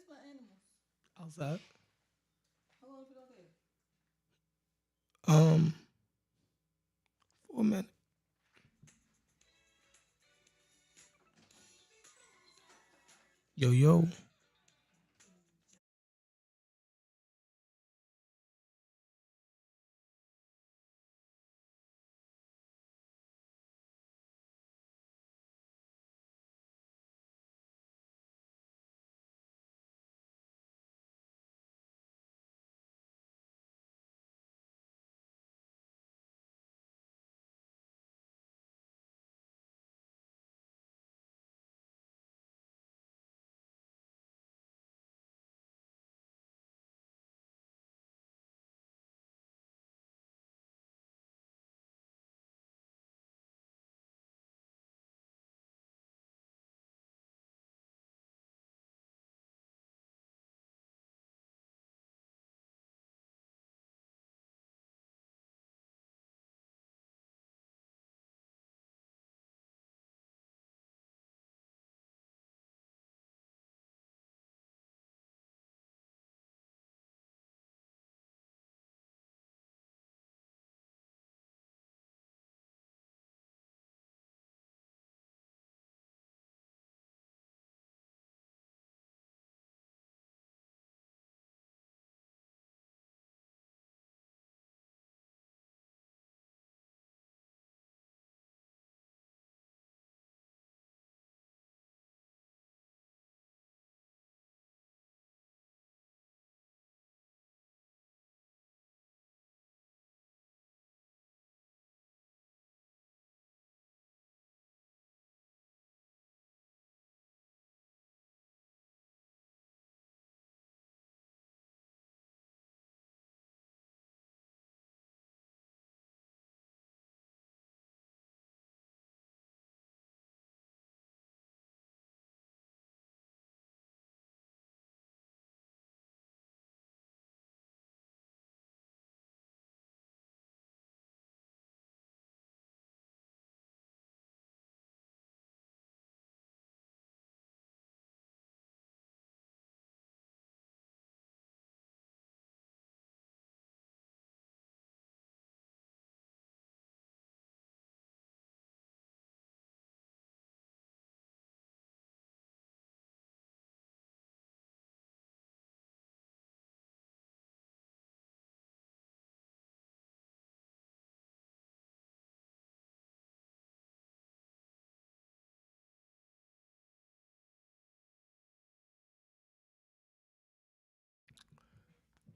my animals? outside. How long have you out there? Um, for a minute. Yo, yo.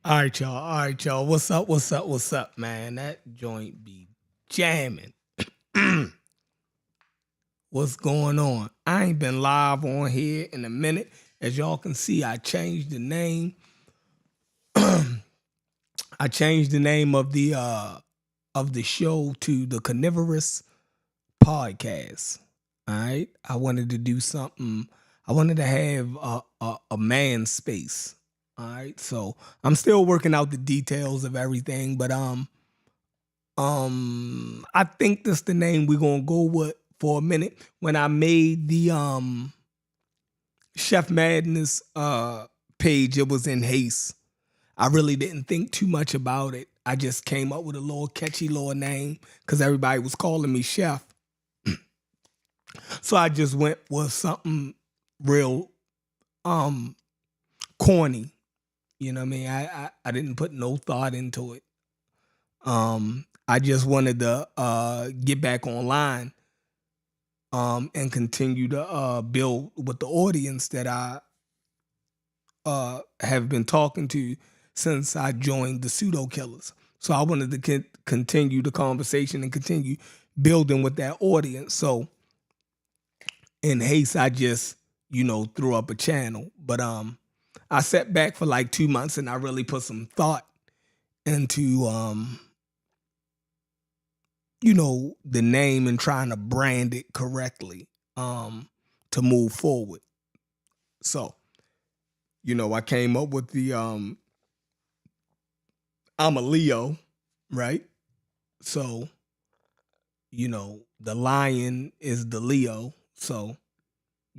All right, y'all. All right, y'all. What's up? What's up? What's up, man? That joint be jamming. What's going on? I ain't been live on here in a minute. As y'all can see, I changed the name. I changed the name of the show to the Carnivorous Podcast. All right. I wanted to do something. I wanted to have a man space. All right. So I'm still working out the details of everything, but I think that's the name we're gonna go with for a minute. When I made the Chef Madness page, it was in haste. I really didn't think too much about it. I just came up with a little catchy little name because everybody was calling me Chef. So I just went with something real um corny. You know what I mean? I didn't put no thought into it. I just wanted to get back online and continue to build with the audience that I have been talking to since I joined the Pseudo Killers. So I wanted to continue the conversation and continue building with that audience. So in haste, I just threw up a channel. But I sat back for like 2 months and I really put some thought into the name and trying to brand it correctly to move forward. So I came up with the I'm a Leo, right? So the lion is the Leo. So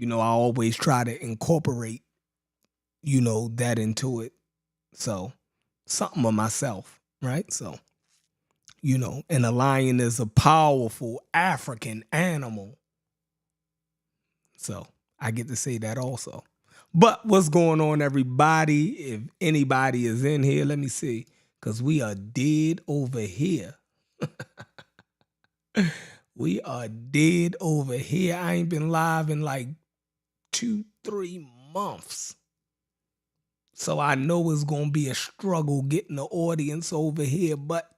I always try to incorporate that into it. So something of myself, right? So, and a lion is a powerful African animal. So I get to say that also. But what's going on, everybody? If anybody is in here, let me see. Because we are dead over here. We are dead over here. I ain't been live in like 2-3 months. So I know it's going to be a struggle getting the audience over here. But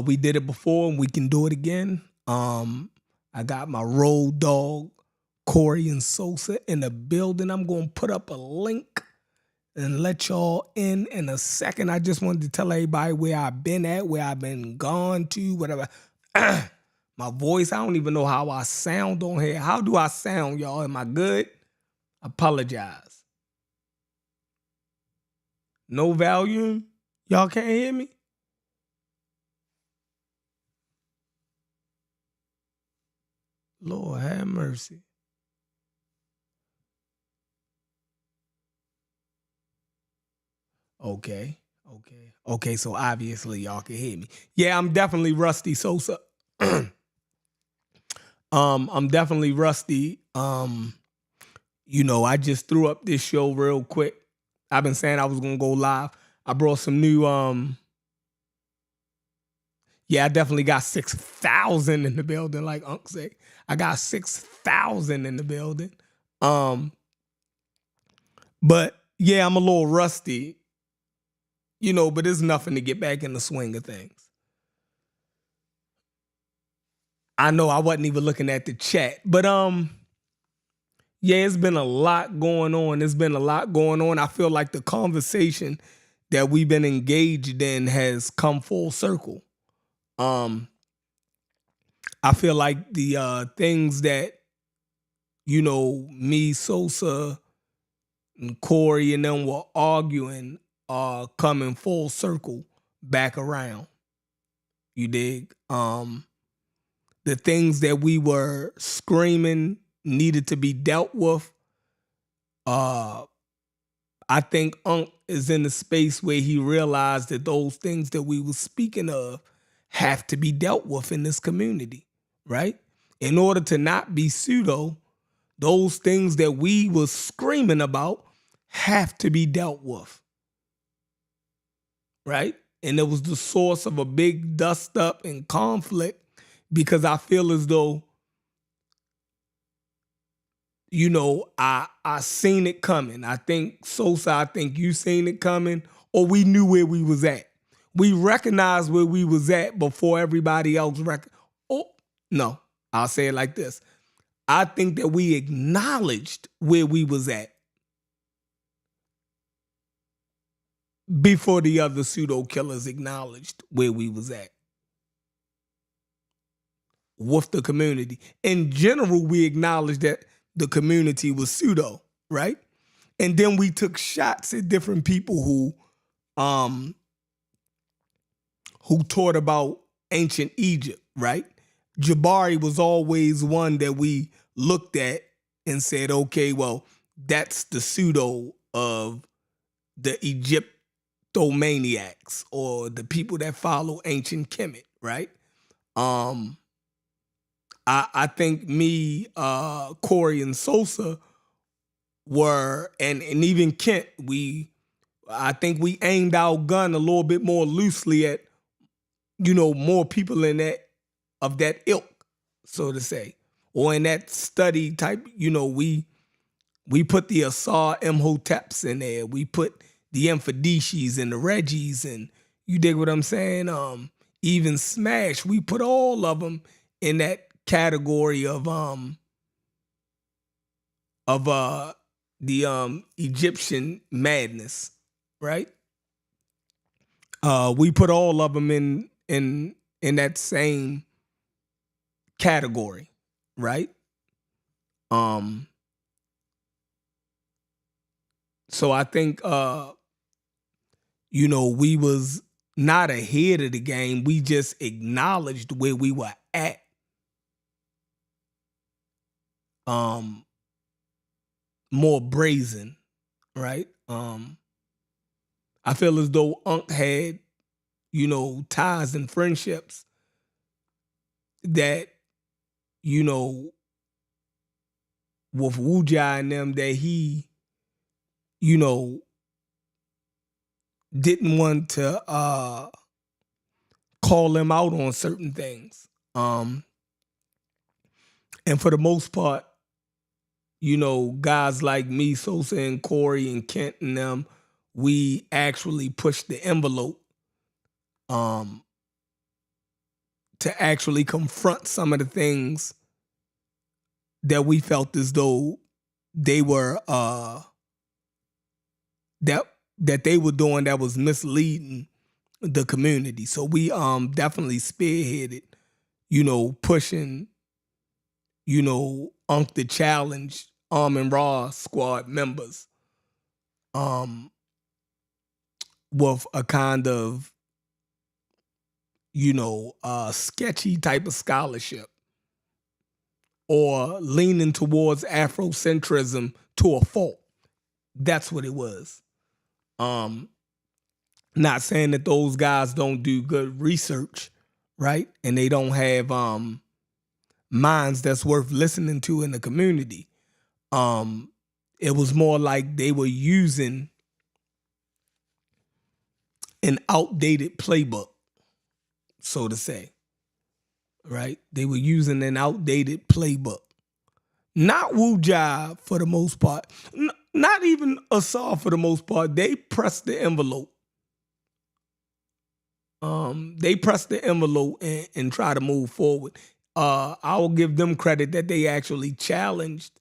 we did it before and we can do it again. I got my road dog, Corey and Sosa, in the building. I'm going to put up a link and let y'all in a second. I just wanted to tell everybody where I've been at, where I've been gone to, whatever. My voice, I don't even know how I sound on here. How do I sound, y'all? Am I good? Apologize. No volume? Y'all can't hear me? Lord have mercy. Okay, so obviously y'all can hear me. Yeah, I'm definitely rusty, Sosa. I'm definitely rusty. I just threw up this show real quick. I've been saying I was gonna go live. I brought some new I definitely got 6,000 in the building, like Unc said. I got 6,000 in the building. But yeah, I'm a little rusty. But it's nothing to get back in the swing of things. I know I wasn't even looking at the chat, but it's been a lot going on. I feel like the conversation that we've been engaged in has come full circle. I feel like the things that me, Sosa, and Corey and them were arguing are coming full circle back around. You dig? The things that we were screaming needed to be dealt with. I think Unc is in a space where he realized that those things that we were speaking of have to be dealt with in this community, right? In order to not be pseudo, those things that we were screaming about have to be dealt with, right? And it was the source of a big dust up and conflict because I feel as though, I seen it coming. I think Sosa, you seen it coming, or we knew where we was at. We recognized where we was at before everybody else no, I'll say it like this. I think that we acknowledged where we was at before the other pseudo killers acknowledged where we was at with the community. In general, we acknowledged that the community was pseudo, right? And then we took shots at different people who taught about ancient Egypt, right? Jabari was always one that we looked at and said, okay, well, that's the pseudo of the Egyptomaniacs or the people that follow ancient Kemet, right? I think me, Corey, and Sosa were, and even Kent, I think we aimed our gun a little bit more loosely at, more people in of that ilk, so to say, or in that study type. We put the Asar Imhoteps in there. We put the Emphidishis and the Reggies, and you dig what I'm saying? Even Smash, we put all of them in that category of the Egyptian madness, right? We put all of them in that same category, right? So I think we was not ahead of the game. We just acknowledged where we were at. More brazen, right? I feel as though Unc had, ties and friendships that, with Wuja and them that he, you know, didn't want to call him out on certain things. And for the most part, guys like me, Sosa and Corey and Kent and them, we actually pushed the envelope to actually confront some of the things that we felt as though they were that they were doing that was misleading the community. So we definitely spearheaded, pushing, Unc the Challenge, and Raw squad members with a kind of, sketchy type of scholarship or leaning towards Afrocentrism to a fault. That's what it was. Not saying that those guys don't do good research, right? And they don't have minds that's worth listening to in the community. It was more like they were using an outdated playbook, so to say, right? They were using an outdated playbook. Not Wu Jia for the most part. Not even Asar for the most part. They pressed the envelope. They pressed the envelope and try to move forward. I will give them credit that they actually challenged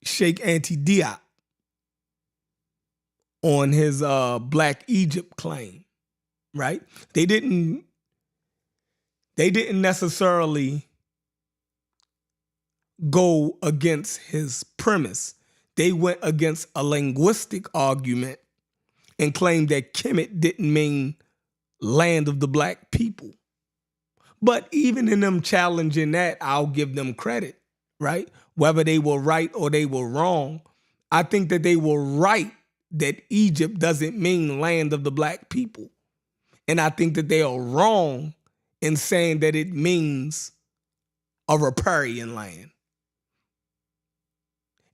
Sheikh Anta Diop on his Black Egypt claim, right? They didn't necessarily go against his premise. They went against a linguistic argument and claimed that Kemet didn't mean land of the black people. But even in them challenging that, I'll give them credit, right? Whether they were right or they were wrong, I think that they were right that Egypt doesn't mean land of the black people. And I think that they are wrong in saying that it means a riparian land.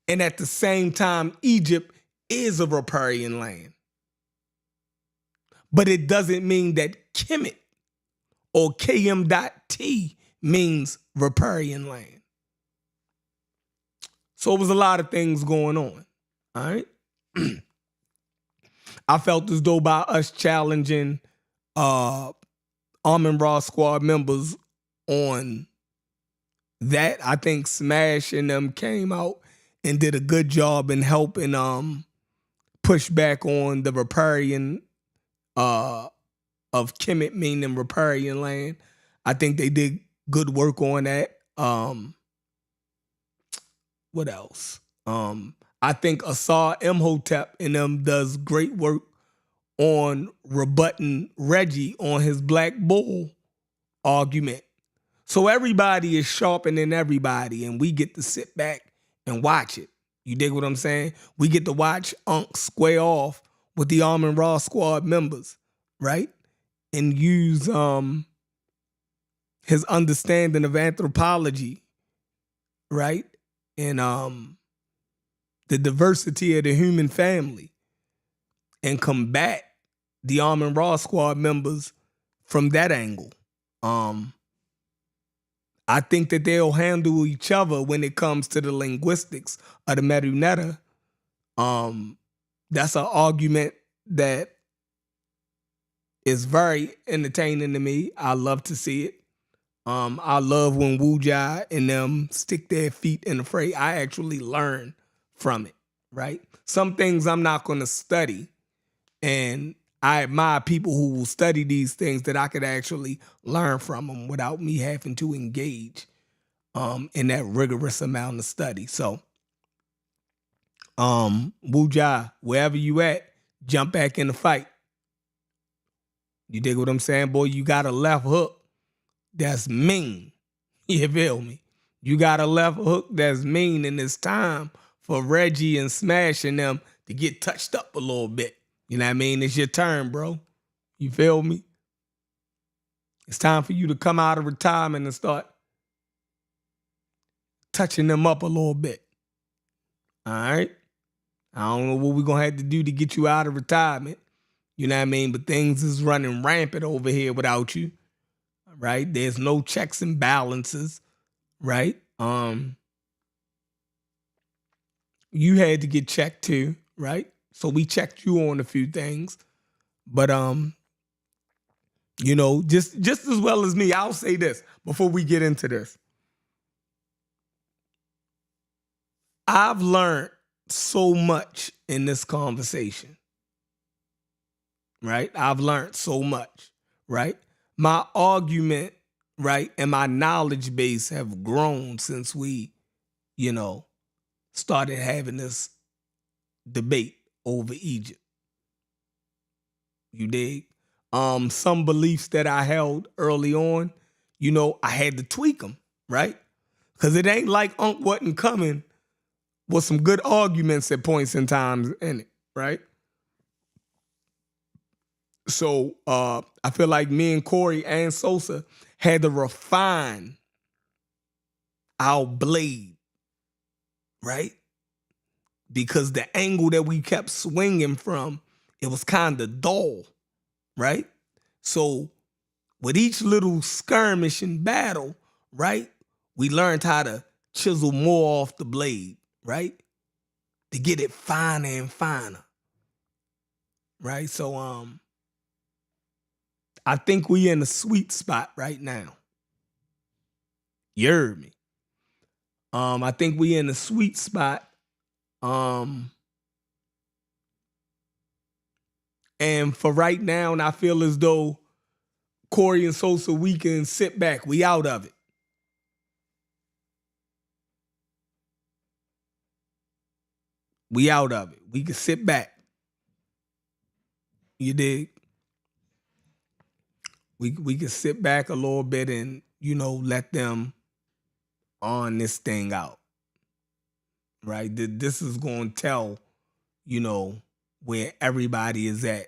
And at the same time, Egypt is a riparian land. But it doesn't mean that Kemet or KM.T means riparian land. So it was a lot of things going on, all right? I felt as though by us challenging Armin Raw squad members on that, I think Smash and them came out and did a good job in helping push back on the riparian of Kemet meaning riparian land. I think they did good work on that. What else? I think Asar Imhotep and them does great work on rebutting Reggie on his Black Bull argument. So everybody is sharpening everybody, and we get to sit back and watch it. You dig what I'm saying? We get to watch Unc square off with the Arm and Raw squad members, right? And use his understanding of anthropology, right? And the diversity of the human family, and combat the Arm and Raw squad members from that angle. I think that they'll handle each other when it comes to the linguistics of the Meruneta. That's an argument that is very entertaining to me. I love to see it. I love when Wu Jia and them stick their feet in the fray. I actually learn from it, right? Some things I'm not going to study, and I admire people who will study these things that I could actually learn from them without me having to engage in that rigorous amount of study. So, Wu Jia, wherever you at, jump back in the fight. You dig what I'm saying, boy? You got a left hook that's mean. You feel me? You got a left hook that's mean, and it's time for Reggie and Smash and them to get touched up a little bit. You know what I mean? It's your turn, bro. You feel me? It's time for you to come out of retirement and start touching them up a little bit. All right? I don't know what we're going to have to do to get you out of retirement. You know what I mean? But things is running rampant over here without you. Right? There's no checks and balances. Right? You had to get checked too, right? So we checked you on a few things. But you know, just as well as me, I'll say this before we get into this. I've learned so much in this conversation. Right? I've learned so much, right? My argument, right, and my knowledge base have grown since we, you know, started having this debate over Egypt. You dig? Some beliefs that I held early on, you know, I had to tweak them, right? Because it ain't like Unc wasn't coming with some good arguments at points in times in it, right? So I feel like me and Corey and Sosa had to refine our blade, right? Because the angle that we kept swinging from, it was kind of dull, right? So with each little skirmish and battle, right, we learned how to chisel more off the blade, right? To get it finer and finer, right? So I think we in a sweet spot right now. You heard me. I think we in a sweet spot. And for right now, and I feel as though Corey and Sosa, we can sit back. We out of it. We out of it. We can sit back. You dig? We can sit back a little bit and, you know, let them on this thing out. Right? This is going to tell, you know, where everybody is at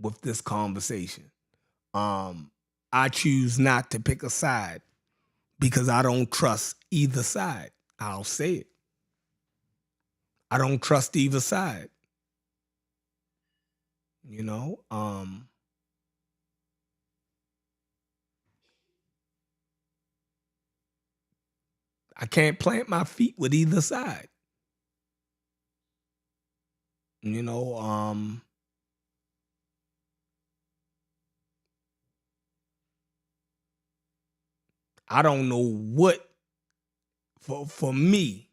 with this conversation. I choose not to pick a side because I don't trust either side. I'll say it. I don't trust either side. You know, I can't plant my feet with either side. You know, I don't know what, for me,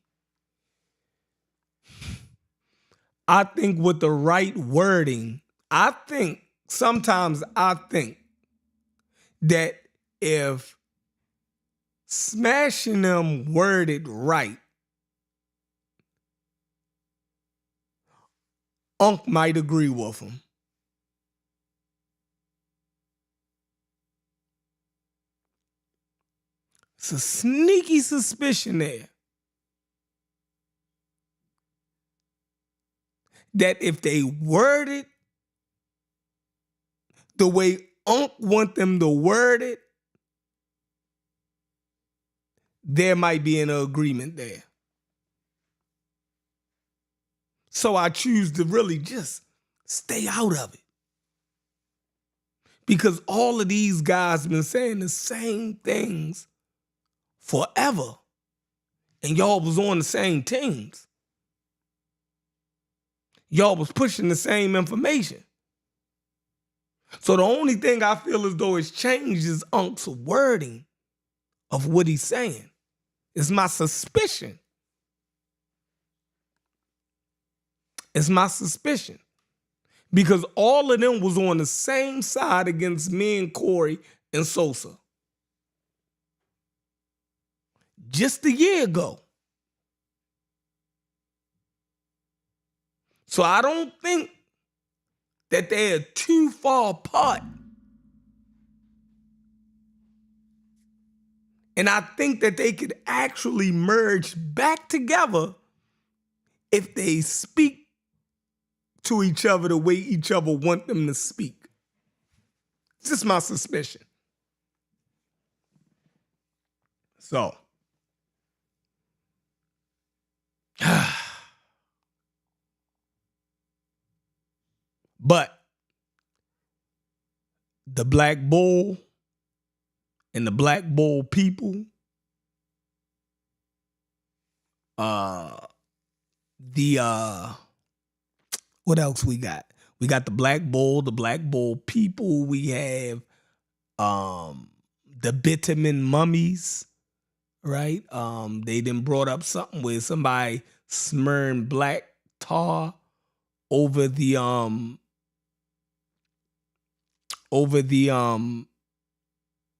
I think with the right wording, sometimes I think that if Smashing them worded right, Unc might agree with him. It's a sneaky suspicion there that if they word it the way Unc want them to word it, there might be an agreement there. So I choose to really just stay out of it. Because all of these guys been saying the same things forever. And y'all was on the same teams. Y'all was pushing the same information. So the only thing I feel as though it's changed is Unc's wording of what he's saying. It's my suspicion. It's my suspicion. Because all of them was on the same side against me and Corey and Sosa. Just a year ago. So I don't think that they are too far apart. And I think that they could actually merge back together if they speak to each other the way each other want them to speak. It's just my suspicion. So, but the Black Bull and the Black Bull people, what else we got? We got the Black Bull people. We have the bitumen mummies, right? They then brought up something where somebody smearing black tar over the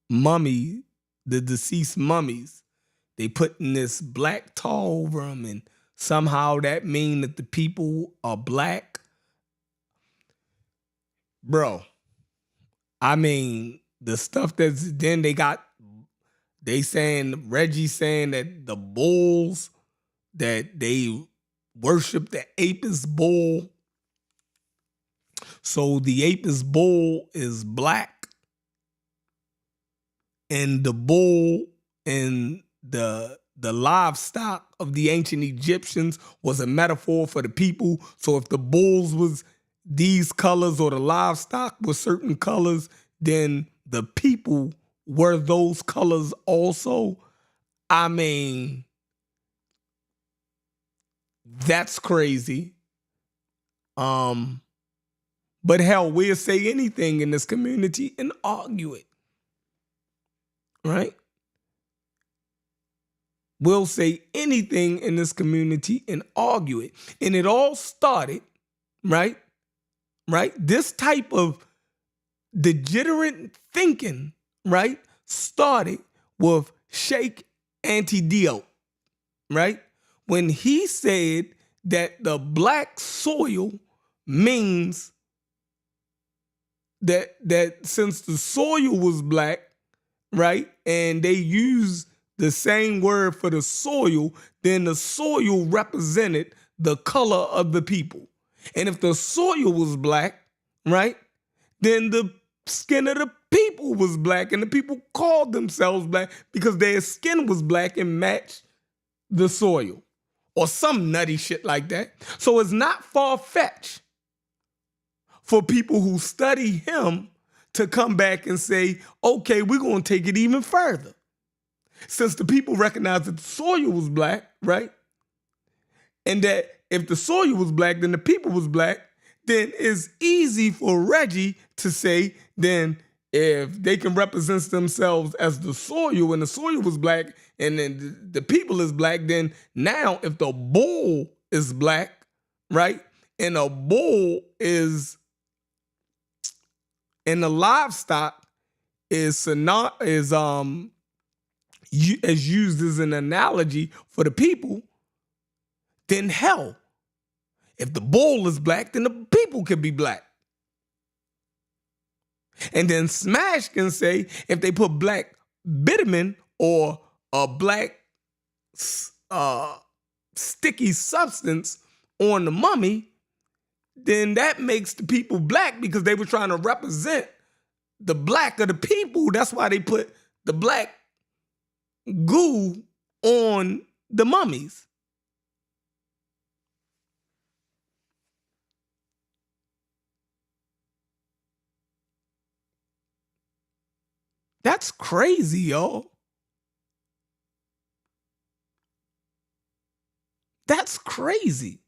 mummy, the deceased mummies. They putting this black tar over them, and somehow that mean that the people are black. Bro, I mean, the stuff that's then they saying, Reggie saying that the bulls, that they worship the Apis bull. So the Apis bull is black, and the bull and the livestock of the ancient Egyptians was a metaphor for the people. So if the bulls was these colors or the livestock was certain colors, then the people were those colors also. I mean, that's crazy. But hell, we'll say anything in this community and argue it, right? We'll say anything in this community and argue it. And it all started, right? This type of degenerate thinking, right, started with Sheikh Antidio, right? When he said that the black soil means that since the soil was black, right, and they used the same word for the soil, then the soil represented the color of the people. And if the soil was black, right, then the skin of the people was black, and the people called themselves black because their skin was black and matched the soil, or some nutty shit like that. So it's not far-fetched for people who study him to come back and say, okay, we're going to take it even further. Since the people recognized that the soil was black, right? And that if the soil was black, then the people was black, then it's easy for Reggie to say, then if they can represent themselves as the soil and the soil was black and then the people is black, then now if the bull is black, right? And a bull is, and the livestock is used as an analogy for the people, then hell, if the bull is black, then the people can be black. And then Smash can say, if they put black bitumen or a black sticky substance on the mummy, then that makes the people black because they were trying to represent the black of the people. That's why they put the black goo on the mummies. That's crazy, yo. That's crazy.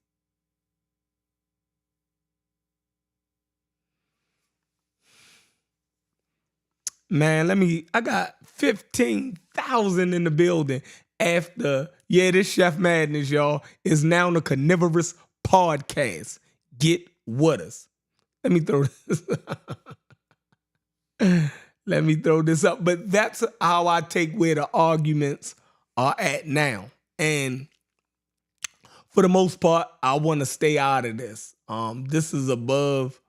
Man, I got 15,000 in the building after, this Chef Madness, y'all, is now the Carnivorous Podcast. Get with us. Let me throw this up. But that's how I take where the arguments are at now. And for the most part, I want to stay out of this. This is above,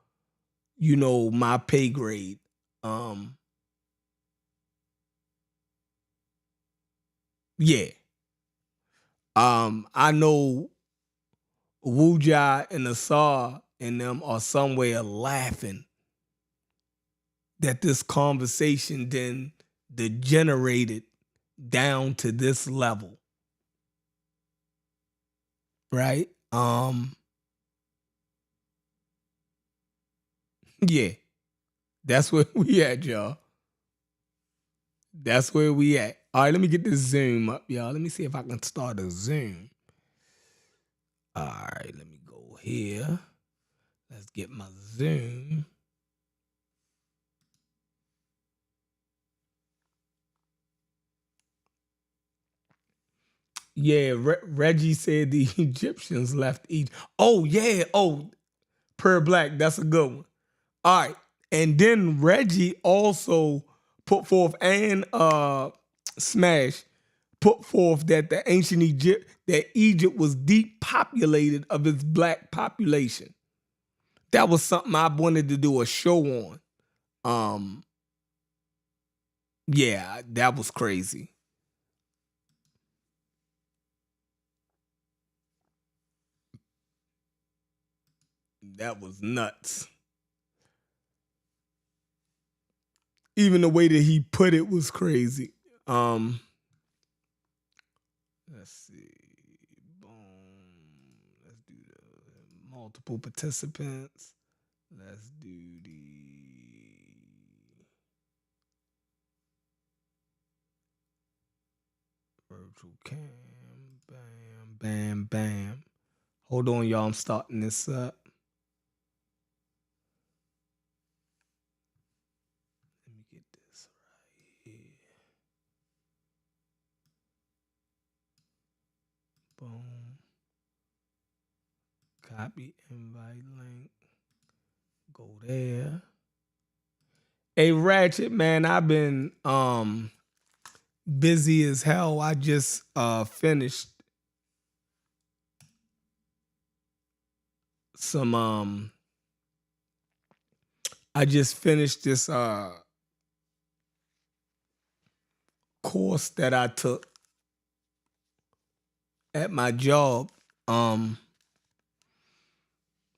my pay grade. Yeah. I know Wuja and Asar and them are somewhere laughing that this conversation then degenerated down to this level. Right? Yeah. That's where we at, y'all. That's where we at. All right, let me get this Zoom up, y'all. Let me see if I can start a Zoom. All right, let me go here. Let's get my Zoom. Yeah, Reggie said the Egyptians left Egypt. Oh, yeah. Oh, Per Black, that's a good one. All right. And then Reggie also put forth, and Smash put forth, that the ancient Egypt was depopulated of its black population. That was something I wanted to do a show on. Yeah, that was crazy. That was nuts. Even the way that he put it was crazy. Let's see. Boom. Let's do the multiple participants. Let's do the virtual cam. Bam, bam, bam. Hold on, y'all. I'm starting this up. Let me get this right here. Boom. Copy invite link. Go there. Hey, Ratchet, man, I've been busy as hell. I just finished some I just finished this course that I took at my job.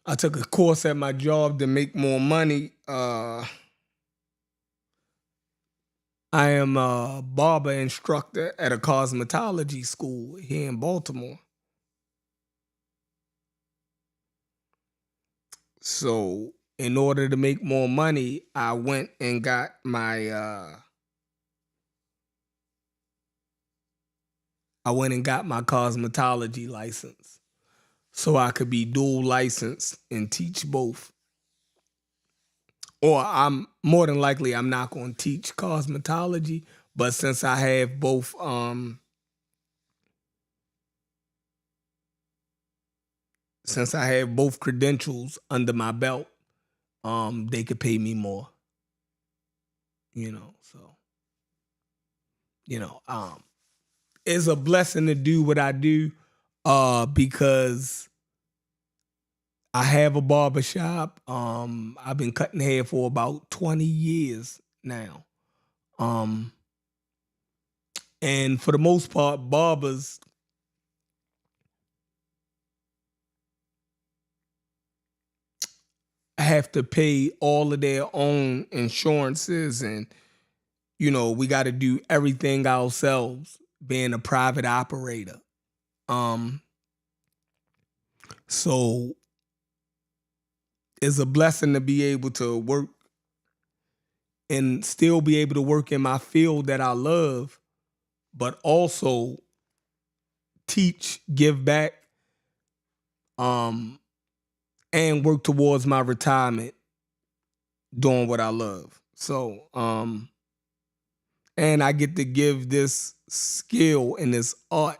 I took a course at my job to make more money. I am a barber instructor at a cosmetology school here in Baltimore. So in order to make more money, I went and got my cosmetology license, so I could be dual licensed and teach both. Or I'm more than likely I'm not going to teach cosmetology, but since I have both credentials under my belt, they could pay me more. So it's a blessing to do what I do, because I have a barbershop. I've been cutting hair for about 20 years now. And for the most part, barbers have to pay all of their own insurances, and we got to do everything ourselves, being a private operator. So it's a blessing to be able to work and still be able to work in my field that I love, but also teach, give back, and work towards my retirement doing what I love. So, and I get to give this skill and this art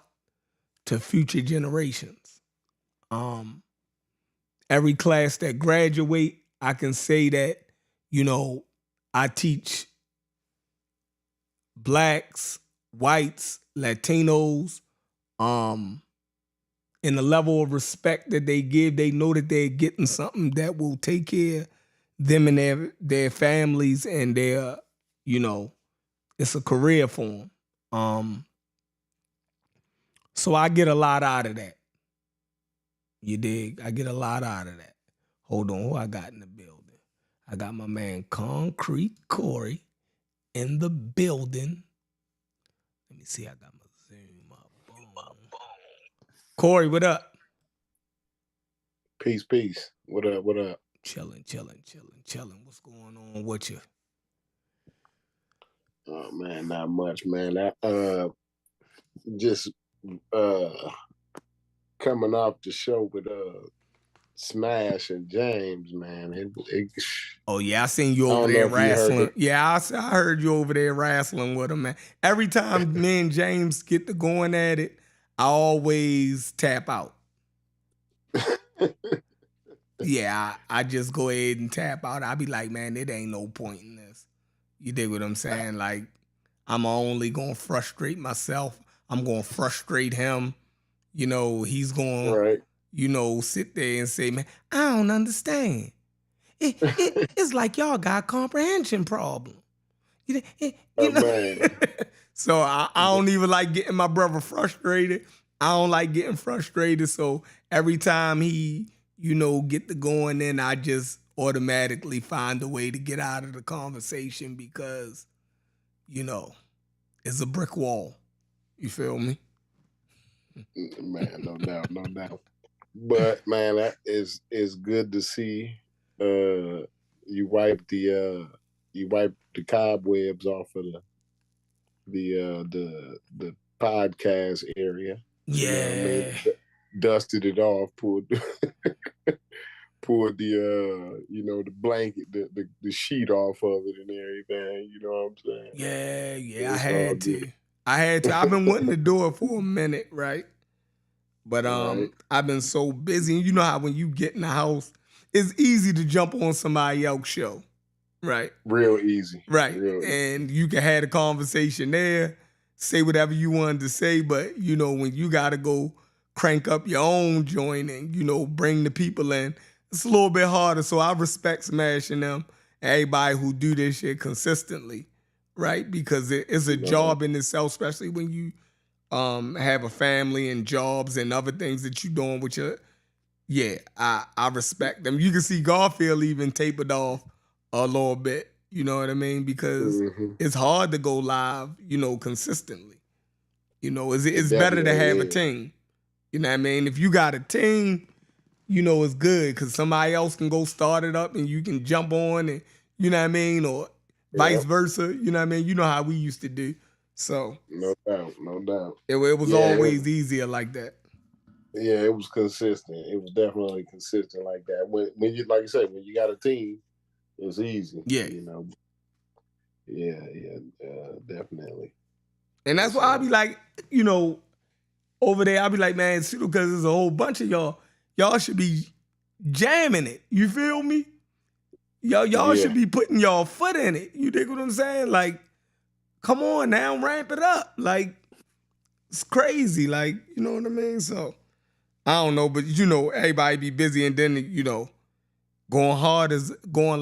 to future generations. Every class that graduate, I can say that, I teach blacks, whites, Latinos, and the level of respect that they give, they know that they're getting something that will take care of them and their families, and it's a career for them. So I get a lot out of that. You dig? I get a lot out of that. Hold on, who I got in the building? I got my man Concrete Corey in the building. Let me see, I got my Zoom up. Boom. Corey, what up? Peace. What up? Chilling. What's going on with you? Oh man, not much, man. I just coming off the show with Smash and James, man. Oh yeah, I seen you over there wrestling. Yeah, I heard you over there wrestling with him, man. Every time me and James get to going at it, I always tap out. Yeah, I just go ahead and tap out. I be like, man, it ain't no point in this. You dig what I'm saying? Like, I'm only gonna frustrate myself. I'm gonna frustrate him. You know, he's gonna, sit there and say, man, I don't understand. It's like y'all got comprehension problem. You know? Man. So I don't even like getting my brother frustrated. I don't like getting frustrated. So every time he, get to going in, I just automatically find a way to get out of the conversation because, it's a brick wall. You feel me? Man, no doubt. But man, that is good to see. You wipe the cobwebs off of the podcast area. Yeah. You know what I mean? Dusted it off, pulled the the blanket, the sheet off of it and everything. You know what I'm saying? Yeah. I had to. I've been wanting to do it for a minute, right? But I've been so busy. You know how when you get in the house, it's easy to jump on somebody else's show, right? Real easy. Right. And you can have a conversation there, say whatever you wanted to say, but when you gotta go crank up your own joint and, bring the people in, it's a little bit harder. So I respect Smash and them, everybody who do this shit consistently, right? Because it's a job in itself, especially when you have a family and jobs and other things that you're doing with your, I respect them. You can see Garfield even tapered off a little bit, you know what I mean? Because it's hard to go live, consistently. It's better to have a team. You know what I mean? If you got a team, it's good because somebody else can go start it up and you can jump on and, you know what I mean? Or vice versa, you know what I mean? You know how we used to do. So no doubt. It was always easier like that. Yeah, it was consistent. It was definitely consistent like that. When you, like you said, when you got a team, it's easy. Yeah. Definitely. And that's why I be like, over there, I be like, man, because there's a whole bunch of y'all. Y'all should be jamming it. You feel me? Y'all should be putting y'all foot in it. You dig what I'm saying? Like, come on now, ramp it up. Like, it's crazy. Like, you know what I mean? So, I don't know, but everybody be busy and then, going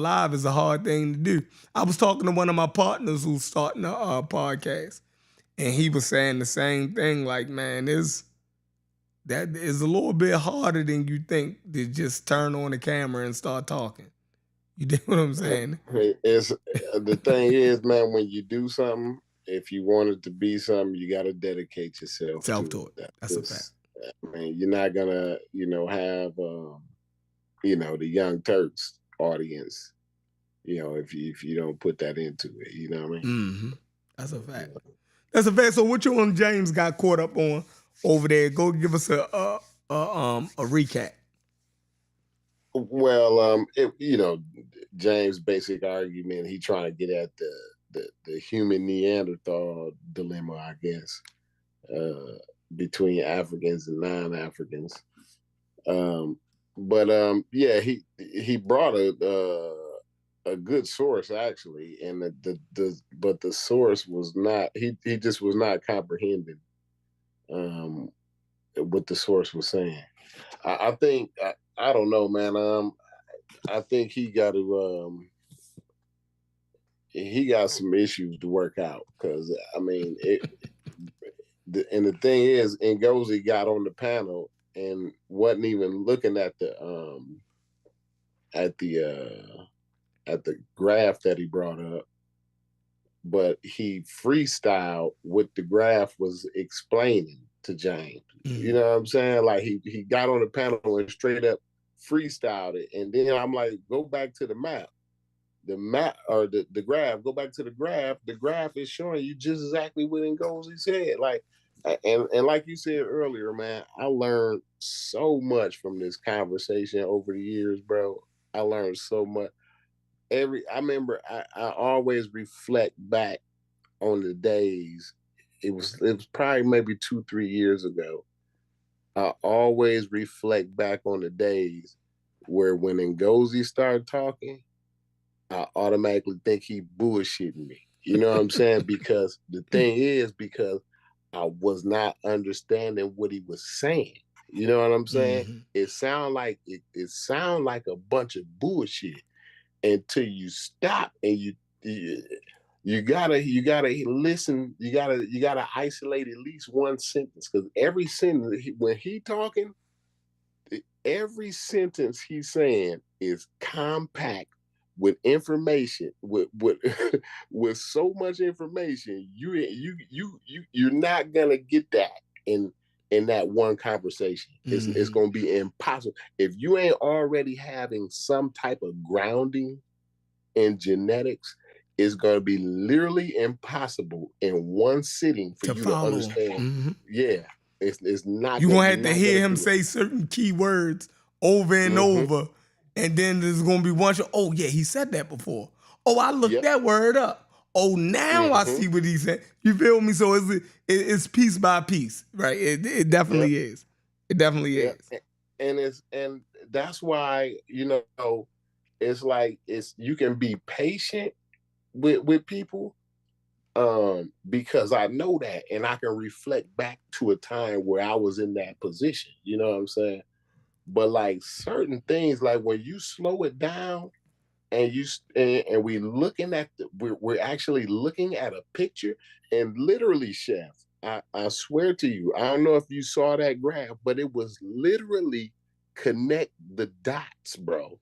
live is a hard thing to do. I was talking to one of my partners who's starting a podcast, and he was saying the same thing. Like, man, that is a little bit harder than you think to just turn on the camera and start talking. You dig what I'm saying? It's the thing is, man, when you do something, if you want it to be something, you got to dedicate yourself to it. That's a fact. I mean, you're not gonna, have, the Young Turks audience, if you don't put that into it. You know what I mean? Mm-hmm. That's a fact. That's a fact. So what you and James got caught up on over there? Go give us a recap. Well, James' basic argument, he trying to get at the human Neanderthal dilemma, I guess, between Africans and non-Africans. He brought a good source actually, and but the source was not. He just was not comprehending what the source was saying. I think I don't know, man. I think he got to he got some issues to work out because I mean and the thing is, Ngozi got on the panel and wasn't even looking at at the graph that he brought up, but he freestyled what the graph was explaining to James. You know what I'm saying? Like he got on the panel and straight up freestyled it, and then I'm like, go back to the map. The map or the graph, go back to the graph. The graph is showing you just exactly what Ngozi said. Like, and like you said earlier, man, I learned so much from this conversation over the years, bro. I learned so much. I remember I always reflect back on the days. It was probably maybe 2-3 years ago. I always reflect back on the days where when Ngozi started talking, I automatically think he bullshitting me. You know what I'm saying? Because the thing is, because I was not understanding what he was saying. You know what I'm saying? It sound like it sound like a bunch of bullshit until you stop and you gotta listen. You gotta isolate at least one sentence, because every sentence when he talking, every sentence he's saying is compact with information, with with so much information. You're not gonna get that in that one conversation. It's gonna be impossible if you ain't already having some type of grounding in genetics. It's gonna be literally impossible in one sitting for you to understand. Yeah, it's not. You're gonna have to hear him say certain key words over and over, and then there's gonna be one show. Oh yeah, he said that before. Oh, I looked that word up. Oh, now I see what he said. You feel me? So it's piece by piece, right? It definitely is. It definitely is. And that's why, it's like you can be patient with people, because I know that, and I can reflect back to a time where I was in that position. You know what I'm saying? But like certain things, like when you slow it down and we looking at we're actually looking at a picture, and literally, Chef, I swear to you, I don't know if you saw that graph, but it was literally connect the dots, bro.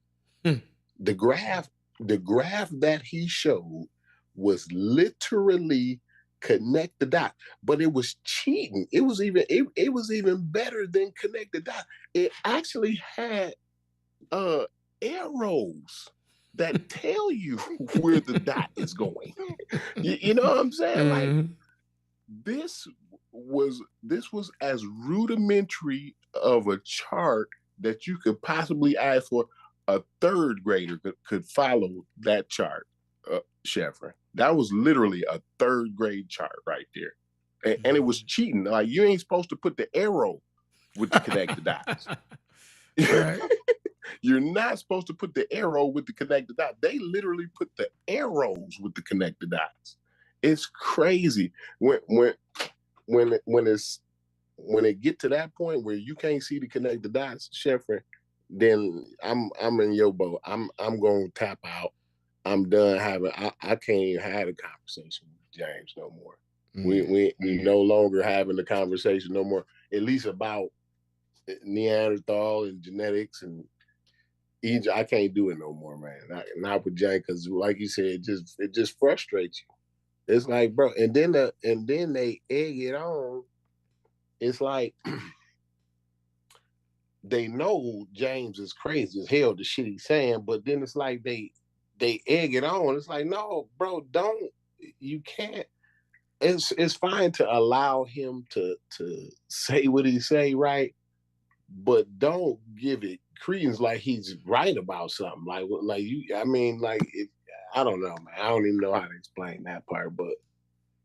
The graph that he showed was literally connect the dot, but it was cheating. It was even better than connect the dot. It actually had arrows that tell you where the dot is going. You know what I'm saying? Like this was as rudimentary of a chart that you could possibly ask for. A third grader could follow that chart, Sheffrin. That was literally a third grade chart right there. And it was cheating. Like, you ain't supposed to put the arrow with the connected dots. Right. You're not supposed to put the arrow with the connected dots. They literally put the arrows with the connected dots. It's crazy. When it get to that point where you can't see the connected dots, Sheffrin, then I'm in your boat. I'm gonna tap out. I'm done having. I can't even have a conversation with James no more. We no longer having the conversation no more. At least about Neanderthal and genetics and Egypt. I can't do it no more, man. Not with James, because like you said, it just frustrates you. It's like, bro, and then they egg it on. It's like. They know James is crazy as hell, the shit he's saying, but then it's like they egg it on. It's like, no, bro, you can't. It's fine to allow him to say what he say, right? But don't give it credence like he's right about something. Like you, I mean, I don't know, man. I don't even know how to explain that part, but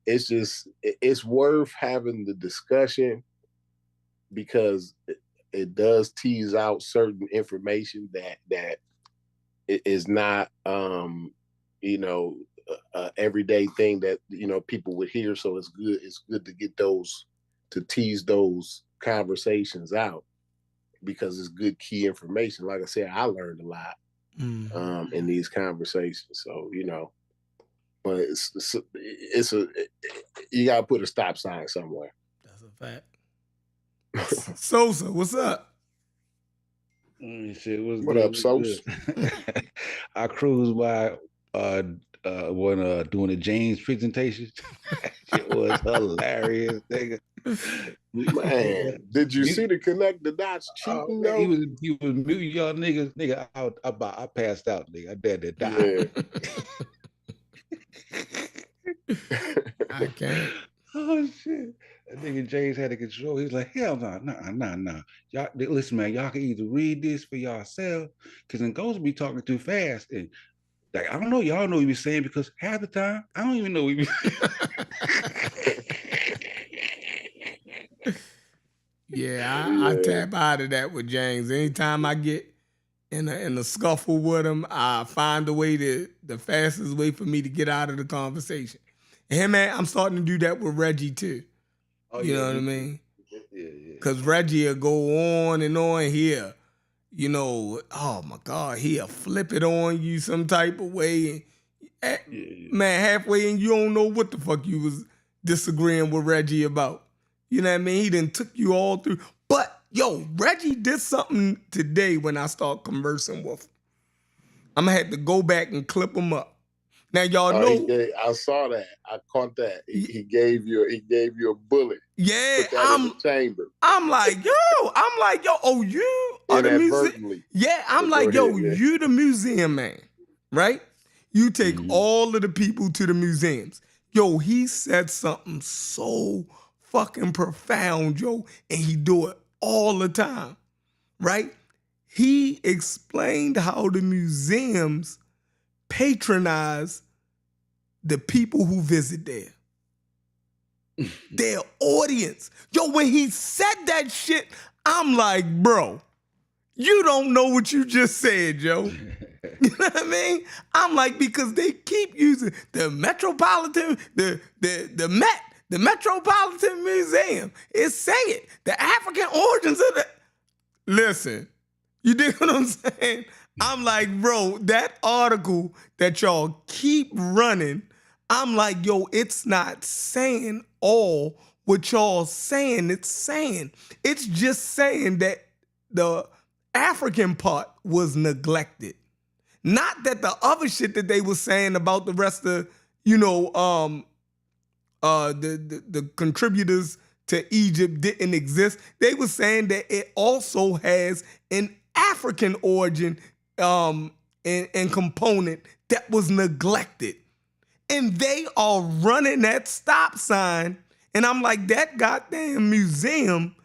it's worth having the discussion, because it does tease out certain information that is not everyday thing that people would hear. So it's good to get to tease those conversations out, because it's good key information. Like I said, I learned a lot in these conversations. So but you gotta put a stop sign somewhere. Fact. Sosa, what's up? Shit was What good. up, Sos? I cruised by when doing the James presentation. Shit was hilarious, nigga. Man, did you see the connect the dots cheating Man, though? he was muting y'all niggas. Nigga, I passed out, nigga. I dead to die. Yeah. I can't. Oh shit. That nigga James had to control. He's like, hell no, nah. Y'all listen, man, y'all can either read this for yourself, because then Ghost be talking too fast. And like, I don't know, y'all know what he was saying, because half the time I don't even know what he was Yeah, I tap out of that with James. Anytime I get in a scuffle with him, I find a way the fastest way for me to get out of the conversation. And him, man, I'm starting to do that with Reggie too. Oh, You yeah, know what I me mean? too. Yeah. Because Reggie will go on and on here. You know, oh my God, he'll flip it on you some type of way. And, man, halfway in, you don't know what the fuck you was disagreeing with Reggie about. You know what I mean? He done took you all through. But, yo, Reggie did something today when I start conversing with him. I'm going to have to go back and clip him up. Now, y'all know. I saw that. I caught that. He gave you a bullet. Yeah, Put that in the chamber. I'm like, yo, oh, you are the museum. Yeah, I'm like, yo, you the museum man, right? You take all of the people to the museums. Yo, he said something so fucking profound, yo, and he do it all the time, right? He explained how the museums patronize the people who visit there. Their audience. Yo, when he said that shit, I'm like, bro, you don't know what you just said, yo. You know what I mean? I'm like, because they keep using the Metropolitan, the Met, the Metropolitan Museum. It say it. The African origins of the. Listen, you dig what I'm saying? I'm like, bro, that article that y'all keep running, I'm like, yo, it's not saying all what y'all saying it's saying. It's just saying that the African part was neglected. Not that the other shit that they were saying about the rest of, the contributors to Egypt didn't exist. They were saying that it also has an African origin and component that was neglected. And they are running that stop sign. And I'm like, that goddamn museum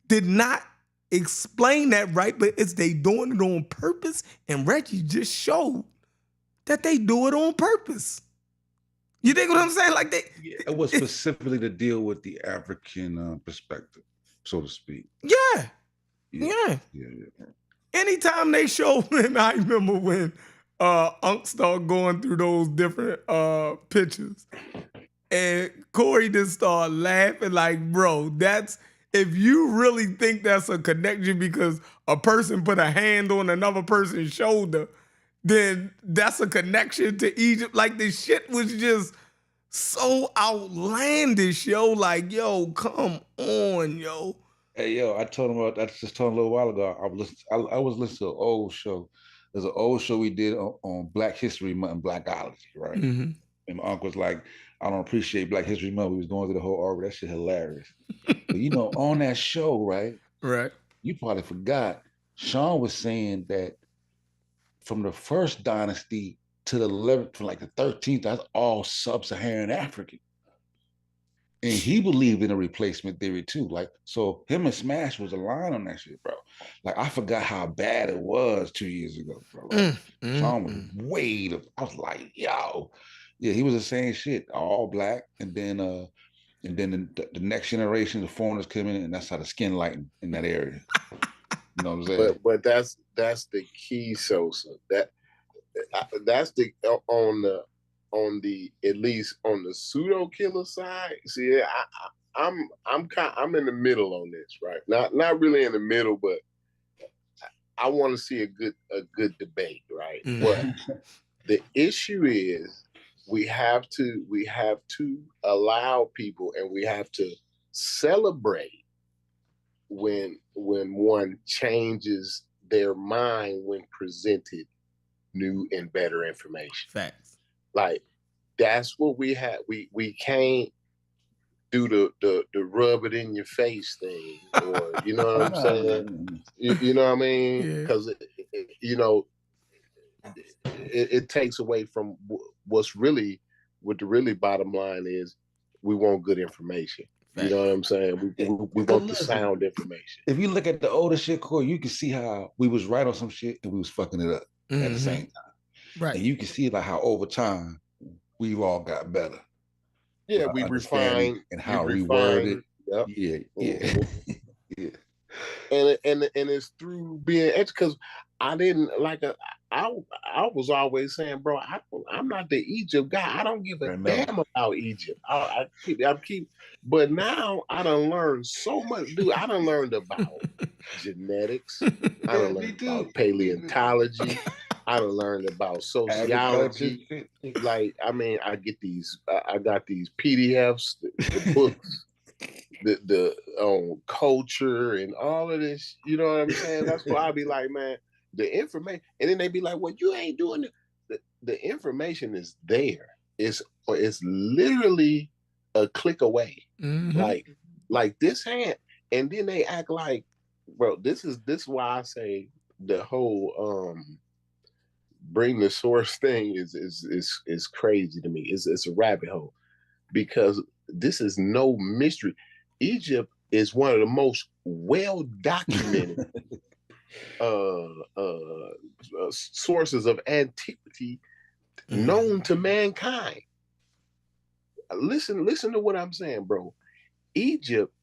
did not explain that right, but it's they doing it on purpose. And Reggie just showed that they do it on purpose. You think what I'm saying? Like it was specifically to deal with the African perspective, so to speak. Yeah. Anytime they show him, I remember when Unc started going through those different pictures, and Corey just started laughing like, bro, that's if you really think that's a connection because a person put a hand on another person's shoulder, then that's a connection to Egypt. Like the shit was just so outlandish, yo. Like, yo, come on, yo. Hey, yo, I just told him a little while ago. I was listening to an old show. There's an old show we did on Black History Month and Blackology, right? Mm-hmm. And my uncle was like, I don't appreciate Black History Month. We was going through the whole arc. That shit hilarious. But on that show, right? Right. You probably forgot. Sean was saying that from the first dynasty to the 11th, from like the 13th, that's all sub-Saharan African. And he believed in a replacement theory too. Like, so him and Smash was aligned on that shit, bro. Like, I forgot how bad it was 2 years ago, bro. Like, Sean was I was like, yo. Yeah, he was the same shit, all black. And then the next generation, the foreigners come in, and that's how the skin lightened in that area. You know what I'm saying? But that's the key, Sosa. That's the on the at least on the pseudo killer side. See, I'm in the middle on this, right? Not really in the middle, but I want to see a good debate, right? But the issue is we have to allow people, and we have to celebrate when one changes their mind when presented new and better information. Facts. Like that's what we have. We can't do the rub it in your face thing, or you know what I'm saying. You know what I mean? Because it takes away from what the really bottom line is. We want good information. You know what I'm saying? We want the sound information. If you look at the older shit, Corey, you can see how we was right on some shit and we was fucking it up at the same time. Right. And you can see like how over time we've all got better. Yeah, we refine and how we word it. Yep. Yeah. Yeah. And it's through being educated, because I didn't I was always saying, bro, I'm not the Egypt guy. I don't give a damn about Egypt. I keep, but now I done learned so much, dude. I done learned about genetics. I done learned about paleontology. I done learned about sociology. Like, I mean, I get these. I got these PDFs, the books, the culture, and all of this. You know what I'm saying? That's why I be like, man, the information. And then they be like, well, you ain't doing it. The information is there. It's literally a click away. Like this hand. And then they act like, bro, this is why I say the whole bring the source thing is crazy to me. It's a rabbit hole, because this is no mystery. Egypt is one of the most well documented sources of antiquity known to mankind. Listen to what I'm saying, bro. Egypt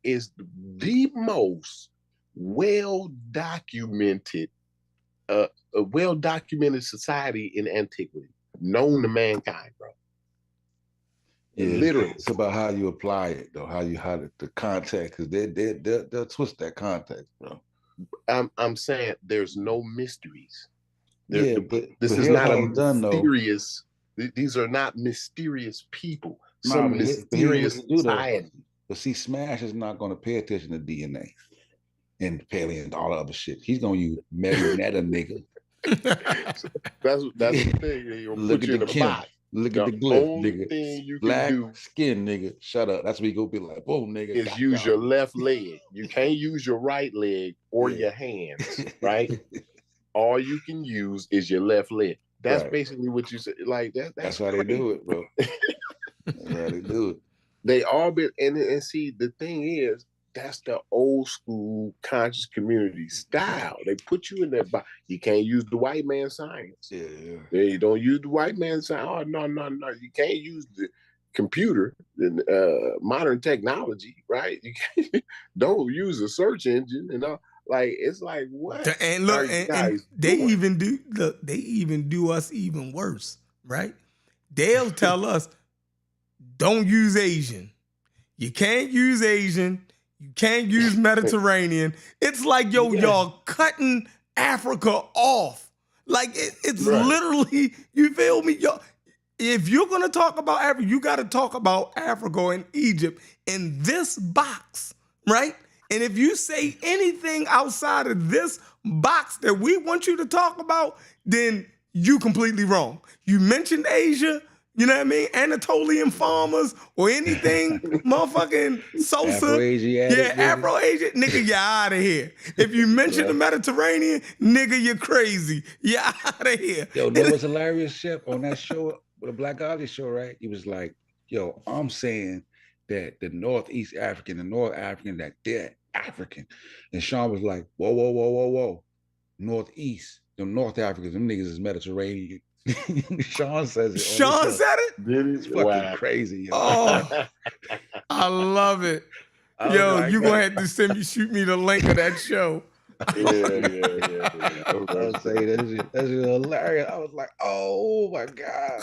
is the most well documented society in antiquity known to mankind, bro. Yeah, literally. It's about how you apply it, though. How the context, because they'll twist that context, bro. I'm saying there's no mysteries. This is not a mysterious. These are not mysterious people. Some mysterious society. But see, Smash is not going to pay attention to DNA and paleo and all the other shit. He's going to use meta nigga. That's the thing. He'll Look put at you the in a box. Look at the glyph, nigga. Thing you Black can do skin, nigga. Shut up. That's what you go be like, boom, nigga. is use your left leg. You can't use your right leg or your hands, right? All you can use is your left leg. That's basically what you said. Like that's how they do it, bro. That's how they do it. They all been and see, the thing is, that's the old school conscious community style. They put you in that box. You can't use the white man science. Yeah. They don't use the white man science. Oh, no. You can't use the computer, modern technology, right? You can't, don't use a search engine and all. Like, it's like, what? And look, and they even do us even worse, right? They'll tell us, don't use Asian. You can't use Asian. You can't use Mediterranean. It's like, y'all cutting Africa off. Like, it's literally, you feel me? If you're going to talk about Africa, you got to talk about Africa and Egypt in this box, right? And if you say anything outside of this box that we want you to talk about, then you completely wrong. You mentioned Asia, you know what I mean? Anatolian farmers or anything, motherfucking Sosa. Afro-Asiatic. Afro-Asian. Nigga, you're out of here. If you mention the Mediterranean, nigga, you're crazy. You're out of here. Yo, know what's hilarious, Shep? On that show, the Black Godly show, right? He was like, yo, I'm saying that the Northeast African, the North African, that they're African. And Sean was like, whoa. Northeast, them North Africans, them niggas is Mediterranean. Sean says it. Sean said it? Did he? It's fucking crazy. Yo. Oh, I love it. Yo, like, you gonna have to shoot me the link of that show. Yeah. I was saying that shit hilarious. I was like, oh my God.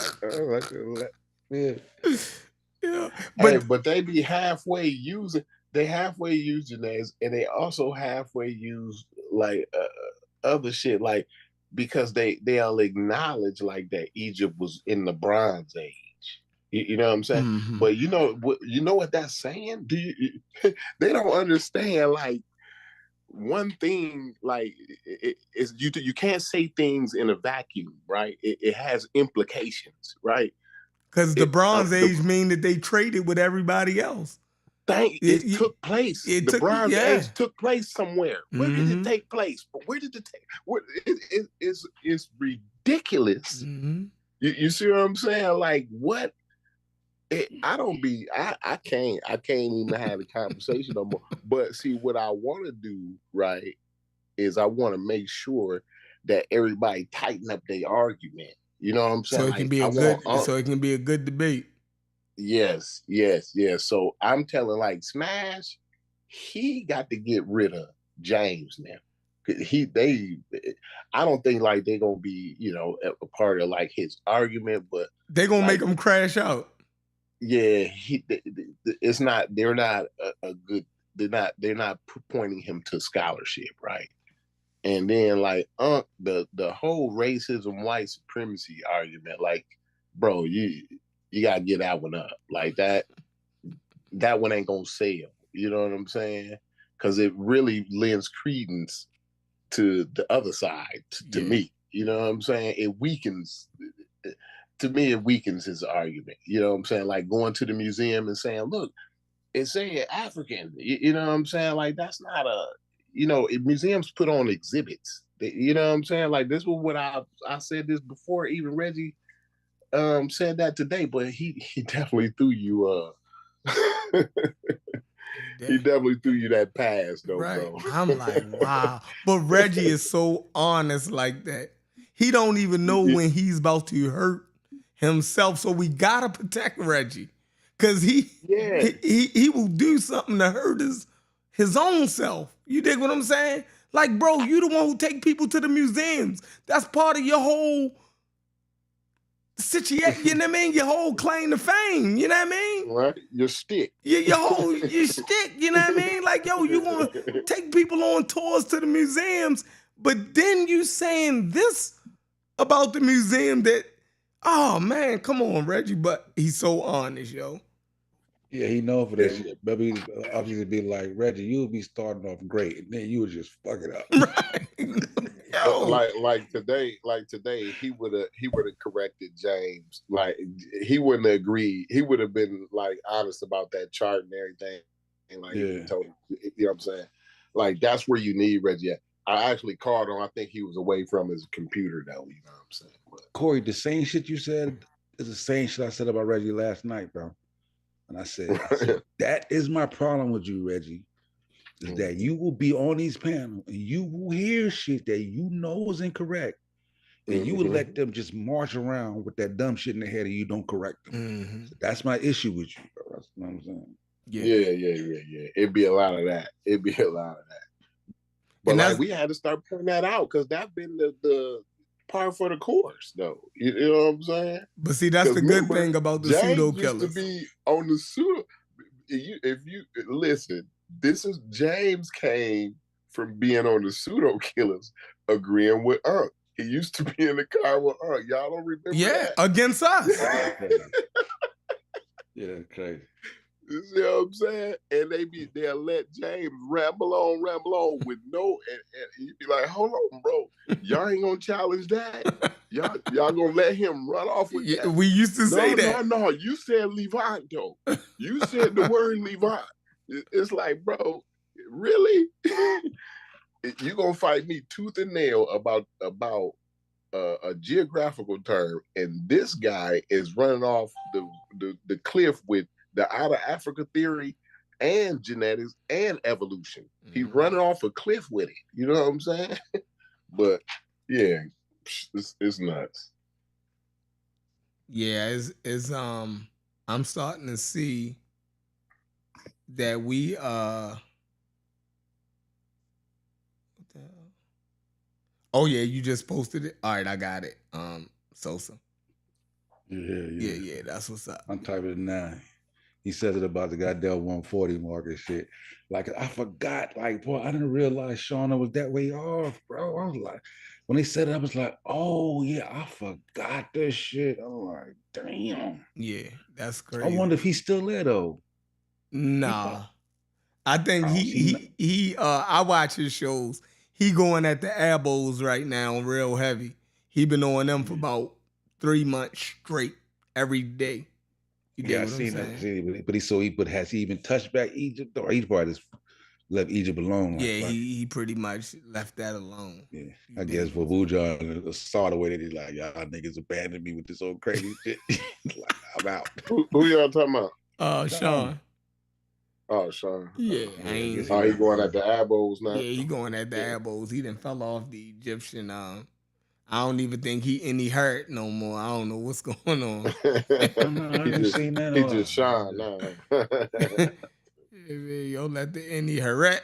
But they be halfway using. They halfway using that, and they also halfway use like other shit, like, because they'll acknowledge like that Egypt was in the Bronze Age. You know what I'm saying? Mhm. But you know what that's saying? They don't understand, like, one thing, like, is you can't say things in a vacuum, right? It has implications, right? Because the Bronze The Age mean that they traded with everybody else. thing, It, it it, took place. it The took, Bronze yeah. Age took place somewhere. Where did it Mhm. take place? Where did it take? It's ridiculous. Mhm. You see what I'm saying? Like, what? I can't even have a conversation no more. But see, what I want to do, right, is I want to make sure that everybody tighten up their argument. You know what I'm So saying? it can Like, be I a want, good, so it can be a good debate. yes. So I'm telling, like, Smash, he got to get rid of James now. I don't think, like, they're gonna be, a part of, like, his argument, but They're gonna like, make him crash out. yeah, it's not. They're not a good. They're not pointing him to scholarship, right? And then, like, the whole racism, white supremacy argument, like, bro, you gotta get that one up. Like, that one ain't gonna sell. You know what I'm saying? Because it really lends credence to the other side, to me. You know what I'm saying? It weakens. To me, it weakens his argument. You know what I'm saying? Like, going to the museum and saying, "Look, it's saying African." You know what I'm saying? Like, that's not museums put on exhibits. You know what I'm saying? Like, this was what I said this before. Even Reggie said that today, but he definitely threw you he definitely threw you that pass, though, Right. bro. I'm like, wow. But Reggie is so honest like that. He don't even know when he's about to hurt himself. So we gotta protect Reggie. Cause he will do something to hurt his own self. You dig what I'm saying? Like, bro, you the one who take people to the museums. That's part of your whole situation, you know what I mean? Your whole claim to fame, you know what I mean? Right? Your stick. Your stick, you know what I mean? Like, yo, you gonna take people on tours to the museums, but then you saying this about the museum that, oh man, come on, Reggie, but he's so honest, yo. Yeah, he known for that shit. But we obviously be like, Reggie, you'll be starting off great, and then you would just fuck it up. Right. Yo. Like today, he would have corrected James. Like, he wouldn't have agreed. He would have been, like, honest about that chart and everything. And, like, he told him, you know what I'm saying? Like, that's where you need Reggie at. I actually called him. I think he was away from his computer, though. You know what I'm saying? But Corey, the same shit you said is the same shit I said about Reggie last night, bro. And I said, that is my problem with you, Reggie. Is that you will be on these panels and you will hear shit that you know is incorrect. And you would let them just march around with that dumb shit in their head and you don't correct them. So that's my issue with you, bro. That's what I'm saying. Yeah. It'd be a lot of that. But, like, we had to start pointing that out, because that's been the par for the course, though. You know what I'm saying? But see, that's the good thing about the pseudo killers. Used to be on the pseudo. If you listen, James came from being on the pseudo killers, agreeing with Unc. He used to be in the car with Unc. Y'all don't remember that? Against us. Yeah, crazy. You see what I'm saying? And they'll let James ramble on with and you'd be like, hold on, bro. Y'all ain't gonna challenge that. Y'all gonna let him run off with that. We used to say that. No. You said Levant, though. You said the word Levant. It's like, bro, really? You gonna fight me tooth and nail about a geographical term, and this guy is running off the cliff with the out of Africa theory and genetics and evolution. He's running off a cliff with it. You know what I'm saying? But yeah, it's nuts. Yeah, it's I'm starting to see that we what the hell? Oh yeah, you just posted it. All right, I got it. Sosa. Yeah, that's what's up. I'm typing it now. He says it about the goddamn 140 mark and shit. Like, I forgot, like, boy, I didn't realize Shauna was that way off, bro. I was like, when they said it, I was like, oh, yeah, I forgot this shit. I'm like, damn. Yeah, that's I crazy. wonder if he's still there, though. Nah. I think I don't see I watch his shows. He going at the abos right now real heavy. He been on them for about 3 months straight every day. You Yeah, I dig what I'm seen that. saying? But has he even touched back Egypt? Or he probably just left Egypt alone. Yeah, he pretty much left that alone. Yeah, You I guess for Bujan saw the way that he's like, y'all niggas abandoned me with this old crazy shit. Like, I'm out. Who y'all talking about? Sean. Oh, Sean. Yeah, he going at the abos now. Yeah, he going at the abos. He done fell off the Egyptian. I don't even think he any hurt no more. I don't know what's going on. He just Sean now. Yo, let the any hurt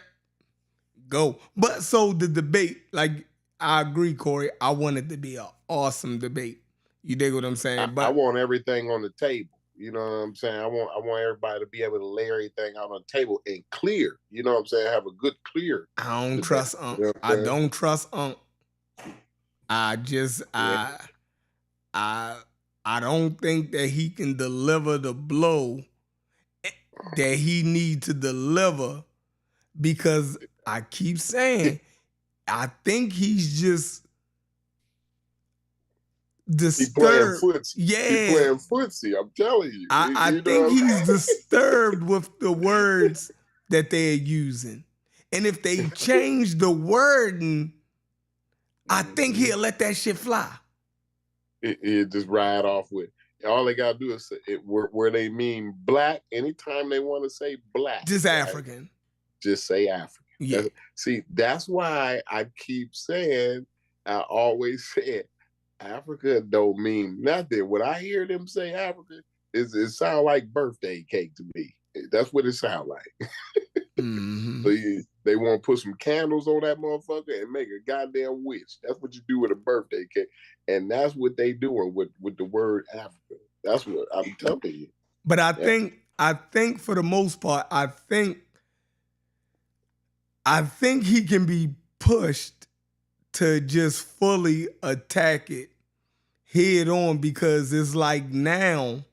go. But so the debate, like, I agree, Corey. I want it to be an awesome debate. You dig what I'm saying? I want everything on the table. You know what I'm saying? I want everybody to be able to lay everything out on the table and clear. You know what I'm saying? Have a good clear. I don't trust Unc. You know I don't trust Unc. I don't think that he can deliver the blow that he need to deliver, because I keep saying I think he's just disturbed. He playing footsie. Yeah, he playing footsie. I'm telling you. I think he's disturbed with the words that they're using, and if they change the wording, I think he'll let that shit fly. It just ride off with. All they gotta do is say it where they mean black. Anytime they want to say black, just African. Right? Just say African. Yeah. That's why I keep saying. I always said Africa don't mean nothing. When I hear them say Africa, it sound like birthday cake to me. That's what it sound like. Mm-hmm. So they want to put some candles on that motherfucker and make a goddamn wish. That's what you do with a birthday cake. And that's what they doing with the word Africa. That's what I'm telling you. But I think for the most part, I think he can be pushed to just fully attack it head on, because it's like now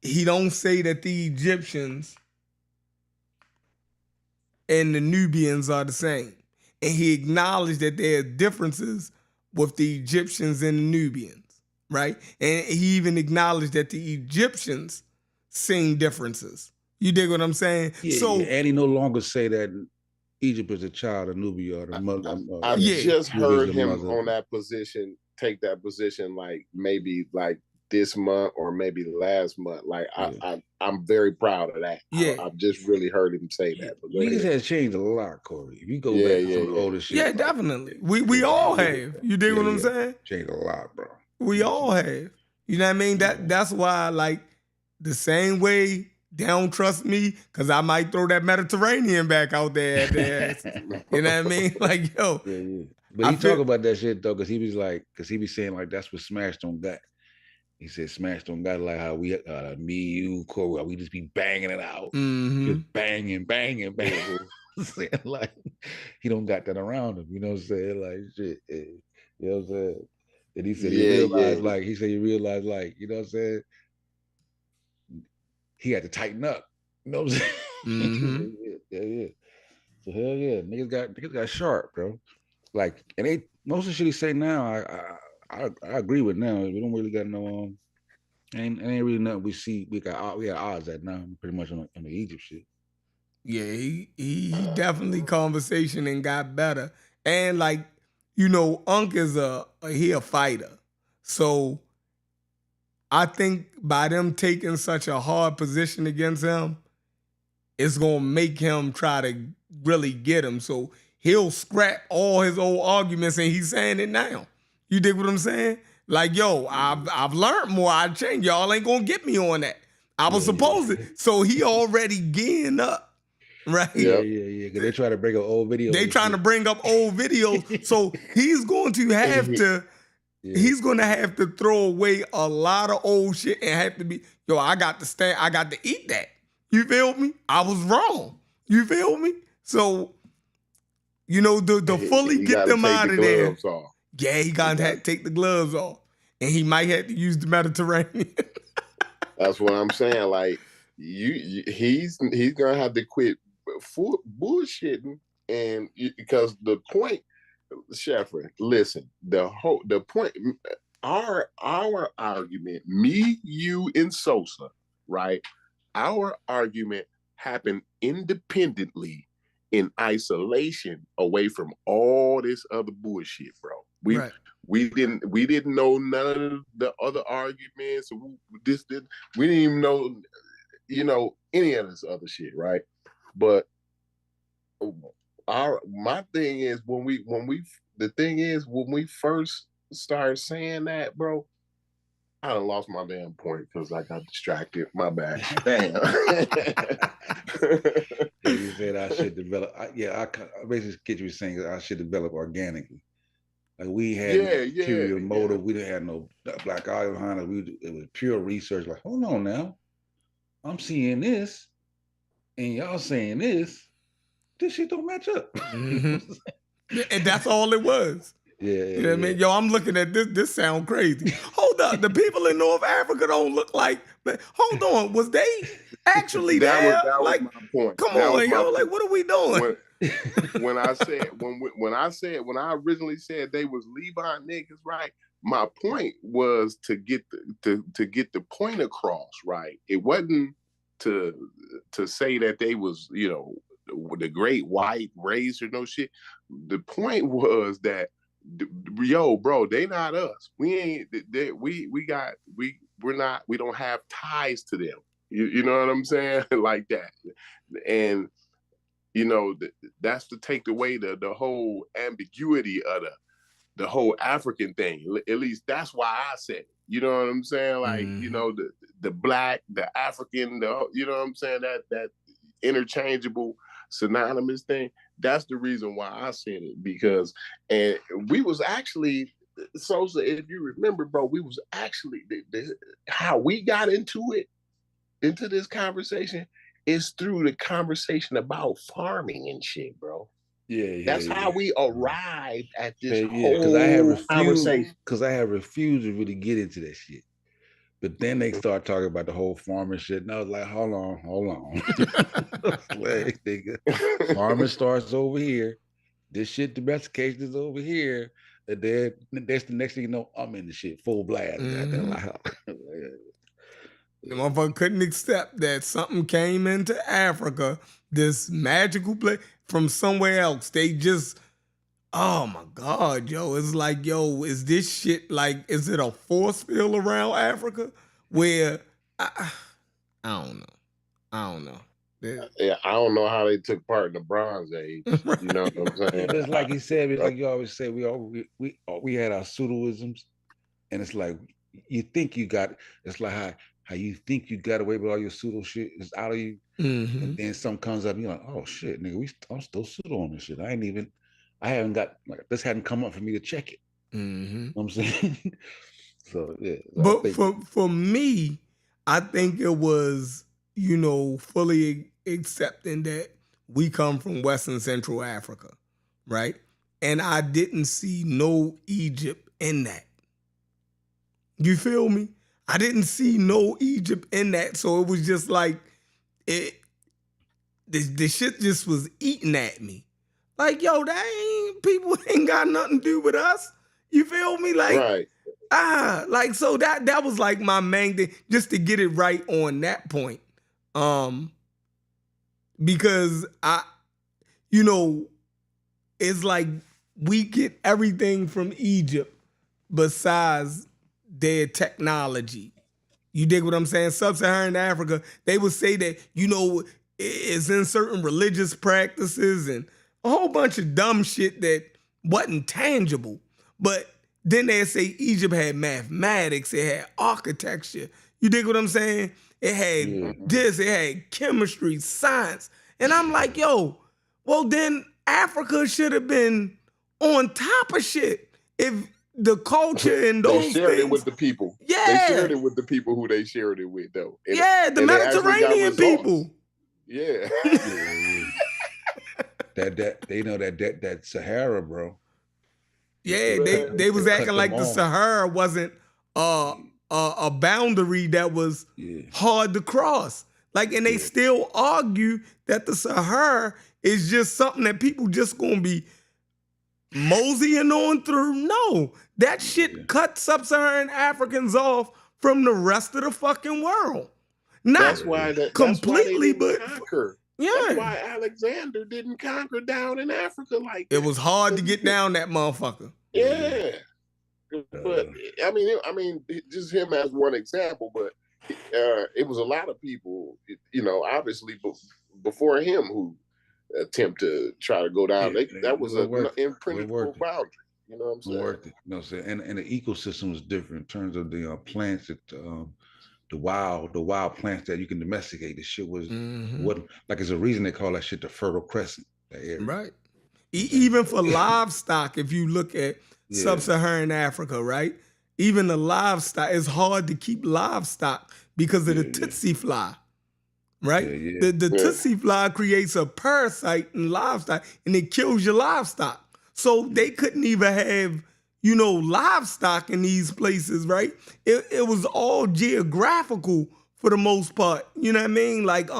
he don't say that the Egyptians and the Nubians are the same. And he acknowledged that there are differences with the Egyptians and the Nubians, right? And he even acknowledged that the Egyptians seen differences. You dig what I'm saying? Yeah, and he no longer say that Egypt is a child of Nubia or the mother. I just heard him on that position, take that position like maybe like this month or maybe last month. Like I'm very proud of that. Yeah, I've just really heard him say that. Niggas has changed a lot, Corey. If you go back to some older shit. Yeah, like, definitely. We all have. You dig what I'm saying? Changed a lot, bro. We all have. You know what I mean? That's why, like, the same way they don't trust me, because I might throw that Mediterranean back out there at their ass. You know what I mean? Like, yo. Yeah. But he talk about that shit though, because he be saying like that's what Smash don't got. He said Smash don't got like how we me, you, Corey, we just be banging it out. Mm-hmm. Just banging. Saying like he don't got that around him, you know what I'm saying? Like shit. You know what I'm saying? And he said he realized like, you know what I'm saying? He had to tighten up. You know what I'm saying? Mm-hmm. yeah. So hell yeah, niggas got sharp, bro. Like, and most of the shit he say now, I agree with now. We don't really got no ain't really nothing we see. We got odds at now, pretty much on the Egypt shit. Yeah, he definitely conversation and got better. And like, you know, Unc is a fighter. So I think by them taking such a hard position against him, it's gonna make him try to really get him. So he'll scrap all his old arguments, and he's saying it now. You dig what I'm saying? Like, yo, I've learned more. I changed. Y'all ain't gonna get me on that. I was supposed to. So he already gearing up, right? Yeah. Because they try to bring up old videos. They trying to bring up old videos. So he's going to have to He's gonna have to throw away a lot of old shit and have to be, I got to eat that. You feel me? I was wrong. You feel me? So, to fully get them out of there. Off. Yeah, he got to take the gloves off. And he might have to use the Mediterranean. That's what I'm saying. Like, he's gonna have to quit bullshitting, and because the point, Sheffer, listen, the point, our argument, me, you, and Sosa, right? Our argument happened independently, in isolation, away from all this other bullshit, bro. We didn't know none of the other arguments. We didn't even know, any of this other shit, right? But my thing is when we first started saying that, bro, I done lost my damn point because I got distracted. My bad. Damn. You said I should develop. I basically get you saying I should develop organically. Like we had no ulterior motive. We didn't have no black eye behind it. It was pure research. Like, hold on now, I'm seeing this, and y'all saying this. This shit don't match up. Mm-hmm. And that's all it was. Yeah. You know what I mean? Yo, I'm looking at this. This sound crazy. Hold up. The people in North Africa don't look like. Hold on. Was they actually there? That was my point. Come on, yo. Like, what are we doing? When I originally said they was Levant niggas, right? My point was to get the point across, right? It wasn't to say that they was, the great white race or no shit. The point was that, yo, bro, they not us. We don't have ties to them. You know what I'm saying? Like that. And that's to take away the whole ambiguity of the whole African thing. At least that's why I said it. You know what I'm saying? Like, the black, the African, you know what I'm saying? That interchangeable, synonymous thing. That's the reason why I said it, because, and we was actually, Sosa, if you remember, bro, we was actually, how we got into this conversation is through the conversation about farming and shit, bro. That's how we arrived at this whole conversation. Because I had refused to really get into that shit. But then they start talking about the whole farming shit, and I was like, hold on. Like, nigga, farming starts over here. This shit, domestication is over here. And then that's the next thing you know, I'm in the shit full blast. Mm-hmm. The motherfucker couldn't accept that something came into Africa, this magical place from somewhere else. They just, oh my God, yo. It's like, yo, is this shit like, is it a force field around Africa where, I don't know. Yeah, I don't know how they took part in the Bronze Age. You know what I'm saying? It's like he said, like you always say, we had our pseudoisms, and it's like, you think you got, it's like how you think you got away with all your pseudo shit is out of you, and then something comes up, you're like, oh shit, nigga, I'm still pseudo on this shit. I haven't got, like, this hadn't come up for me to check it. You know what I'm saying? So yeah. But for me, I think it was, fully accepting that we come from West and Central Africa, right? And I didn't see no Egypt in that. You feel me? I didn't see no Egypt in that. So it was just like, the shit just was eating at me. Like, yo, people ain't got nothing to do with us. You feel me? Like, right. So that was like my main thing, just to get it right on that point. Because it's like we get everything from Egypt besides their technology. You dig what I'm saying? Sub-Saharan Africa, they would say that, it's in certain religious practices and a whole bunch of dumb shit that wasn't tangible. But then they say Egypt had mathematics, it had architecture. You dig what I'm saying? It had this, it had chemistry, science. And I'm like, yo, well then Africa should have been on top of shit if the culture and They those shared things. it with the people. Yeah. They shared it with the people who they shared it with, though. And, yeah, the and they actually got Mediterranean results. people. Yeah. That they know that Sahara, bro. Yeah, Man, they was cut acting like them the off. Sahara wasn't a boundary that was Yeah. hard to cross. Like, and they Yeah. still argue that the Sahara is just something that people just gonna be moseying on through. No, that shit Yeah. cut sub-Saharan Africans off from the rest of the fucking world. Not That's why completely, they didn't but conquer. yeah, That's why Alexander didn't conquer down in Africa like that. it was hard to get down that motherfucker. Yeah. But I mean, just him as one example. But it was a lot of people, obviously before him who attempt to try to go down. That was an impenetrable boundary. You know what I'm saying? Worked it. You know what I'm saying? And the ecosystem was different in terms of the plants that the wild plants that you can domesticate. The shit was what like it's a reason they call that shit the Fertile Crescent. That area. Right. Even for livestock, if you look at sub-Saharan Africa, right? Even the livestock, it's hard to keep livestock because of the tsetse fly, right? The tsetse fly creates a parasite in livestock and it kills your livestock. So they couldn't even have, livestock in these places, right? It was all geographical for the most part. You know what I mean? Like,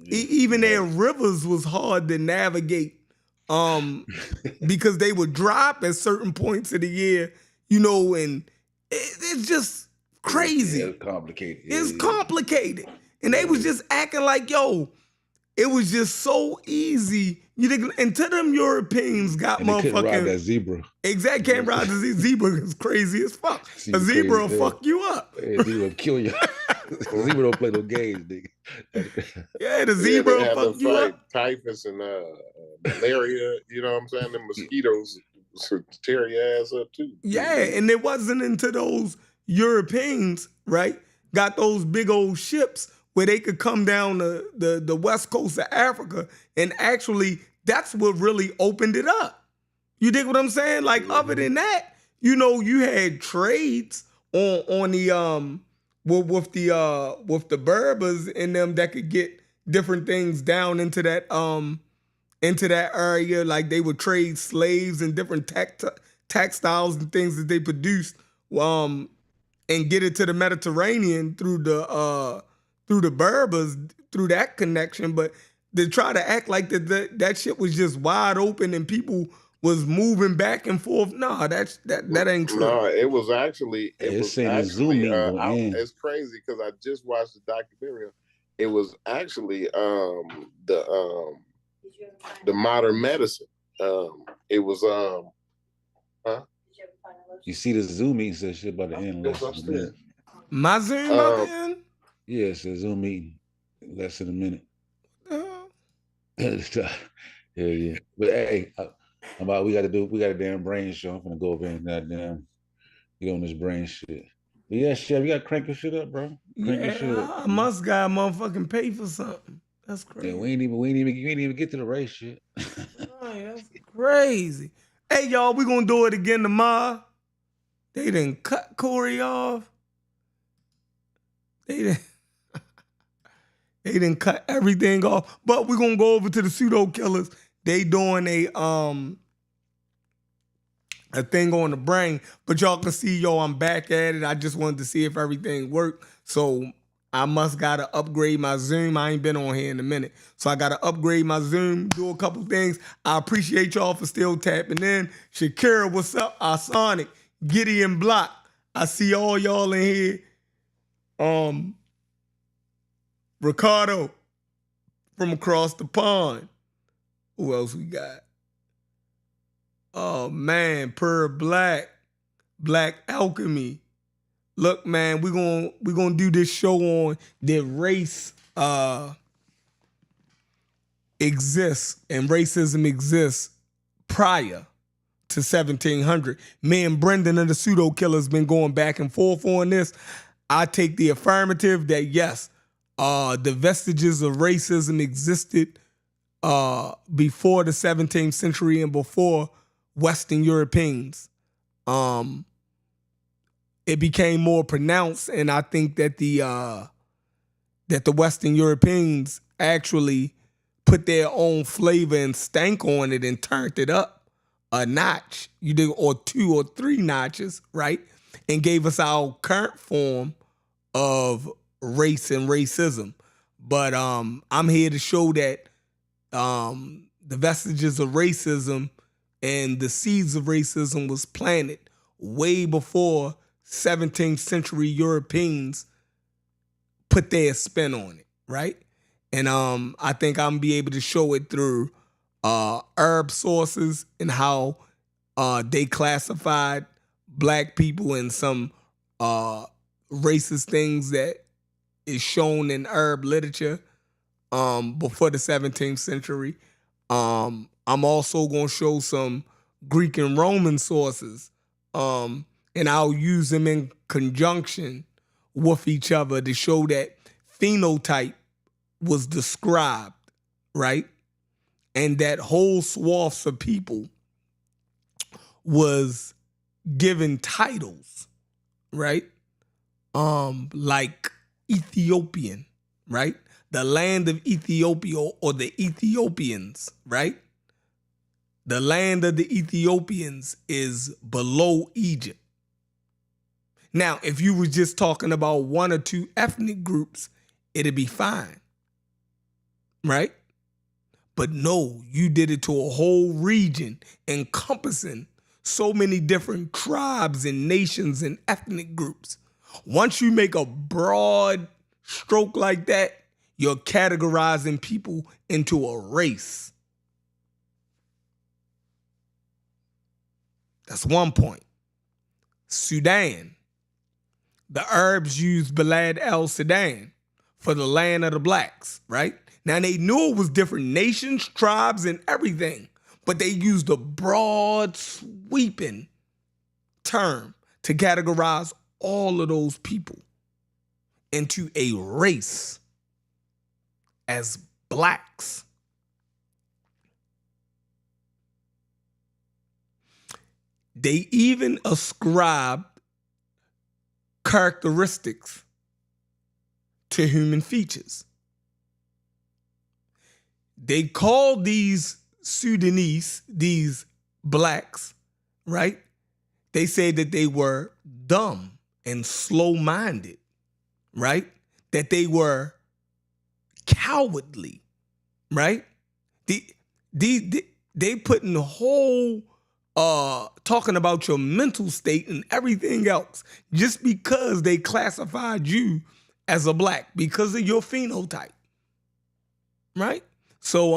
even their rivers was hard to navigate. Because they would drop at certain points of the year, and it's just crazy. It's complicated. It's complicated. And they was just acting like, it was just so easy. And to them Europeans got and they motherfucking... couldn't ride that zebra. Exactly, can't ride the zebra. It's crazy as fuck. A zebra will fuck you up. Yeah, zebra will kill you. Zebra don't play no games, nigga. Yeah, the zebra will fuck you up. Typhus and malaria, you know what I'm saying? The mosquitoes tear your ass up too. Yeah, and it wasn't until those Europeans, right, got those big old ships where they could come down the west coast of Africa, and actually that's what really opened it up. You dig what I'm saying? Like, other than that, you had trades on the with the Berbers in them that could get different things down into that area. Like, they would trade slaves and different textiles and things that they produced, and get it to the Mediterranean through the Berbers, through that connection. But they try to act like that shit was just wide open and people was moving back and forth. Nah, that ain't true. No, it was actually it's crazy because I just watched the documentary. It was actually the modern medicine. It was You see the Zoom meeting said shit about the end less than a minute. My Zoom about the end? Yeah, it's a Zoom meeting less than a minute. Yeah. But hey, we got a damn brain show. I'm gonna go over and goddamn get on this brain shit. But yeah, Chef, you gotta crank your shit up, bro. Crank your shit up. I must got motherfucking pay for something. That's crazy. Yeah, we ain't even get to the race shit. That's crazy. Hey, y'all, we gonna do it again tomorrow. They didn't cut Corey off. They didn't cut everything off. But we're gonna go over to the pseudo killers. They doing a thing on the brain. But y'all can see, I'm back at it. I just wanted to see if everything worked. So I must gotta upgrade my Zoom. I ain't been on here in a minute. So I gotta upgrade my Zoom, do a couple things. I appreciate y'all for still tapping in. Shakira, what's up? Sonic, Gideon Block. I see all y'all in here. Ricardo from across the pond. Who else we got? Oh man, Black Alchemy. Look, man, we're gonna do this show on that race exists and racism exists prior to 1700. Me and Brendan of the Pseudo Killers been going back and forth on this. I take the affirmative that yes, the vestiges of racism existed before the 17th century and before Western Europeans. it became more pronounced, and I think that the Western Europeans actually put their own flavor and stank on it and turned it up a notch, or 2 or 3 notches, right? And gave us our current form of race and racism. But I'm here to show that the vestiges of racism and the seeds of racism was planted way before 17th century Europeans put their spin on it, right? And I think I'm be able to show it through Arab sources and how they classified black people in some racist things that is shown in Arab literature before the 17th century. I'm also going to show some Greek and Roman sources, and I'll use them in conjunction with each other to show that phenotype was described, right? And that whole swaths of people was given titles, right? Like Ethiopian, right? The land of Ethiopia, or the Ethiopians, right? The land of the Ethiopians is below Egypt. Now, if you were just talking about 1 or 2 ethnic groups, it'd be fine, right? But no, you did it to a whole region encompassing so many different tribes and nations and ethnic groups. Once you make a broad stroke like that, you're categorizing people into a race. That's one point. Sudan. The Arabs used Balad el-Sudan for the land of the blacks, right? Now, they knew it was different nations, tribes, and everything, but they used a broad, sweeping term to categorize all of those people into a race as blacks. They even ascribed characteristics to human features. They called these Sudanese, these blacks, right? They said that they were dumb and slow-minded, right? That they were cowardly, right? They put in the whole talking about your mental state and everything else just because they classified you as a black because of your phenotype, right? So,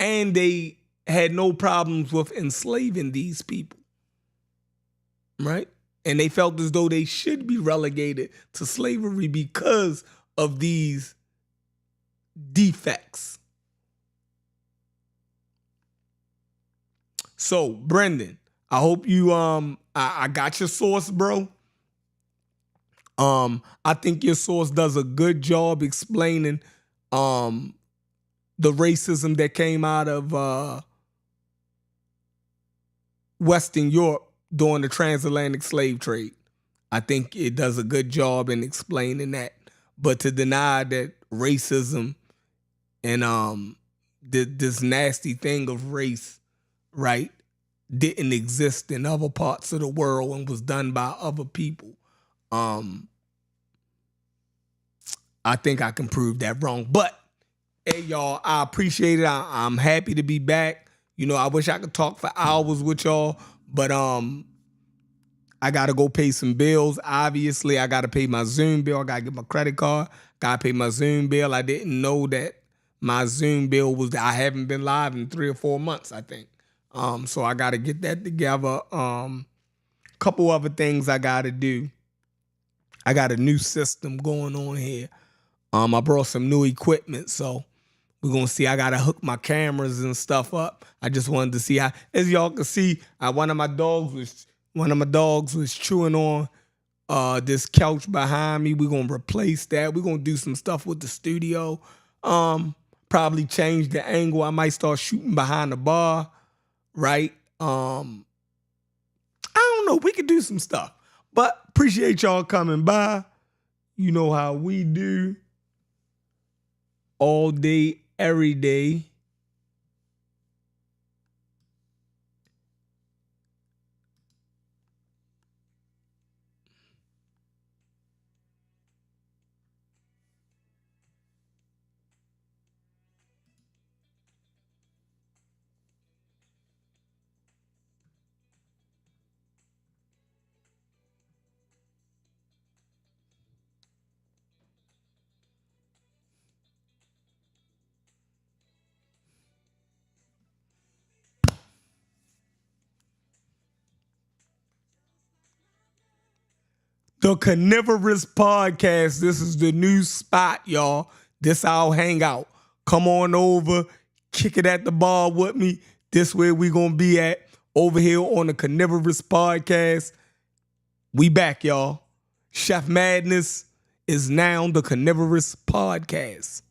and they had no problems with enslaving these people, right? And they felt as though they should be relegated to slavery because of these defects. So, Brendan, I hope you I got your source, bro. I think your source does a good job explaining the racism that came out of Western Europe during the transatlantic slave trade. I think it does a good job in explaining that. But to deny that racism and this nasty thing of race, right, didn't exist in other parts of the world and was done by other people, I think I can prove that wrong. But hey, y'all, I appreciate it. I'm happy to be back. You know, I wish I could talk for hours with y'all, but I gotta go pay some bills. Obviously, I gotta pay my Zoom bill. I gotta get my credit card. Gotta pay my Zoom bill. I didn't know that my Zoom bill was. I haven't been live in 3 or 4 months, I think. So I gotta get that together. Couple other things I gotta do. I got a new system going on here. I brought some new equipment, so we're gonna see. I gotta hook my cameras and stuff up. I just wanted to see how, as y'all can see, one of my dogs was chewing on this couch behind me. We're gonna replace that. We're gonna do some stuff with the studio. Probably change the angle. I might start shooting behind the bar, right? I don't know. We could do some stuff. But appreciate y'all coming by. You know how we do. All day, every day. The Carnivorous Podcast. This is the new spot, y'all. This our hangout. Come on over, kick it at the bar with me. This where we gonna be at over here on the Carnivorous Podcast. We back, y'all. Chef Madness is now the Carnivorous Podcast.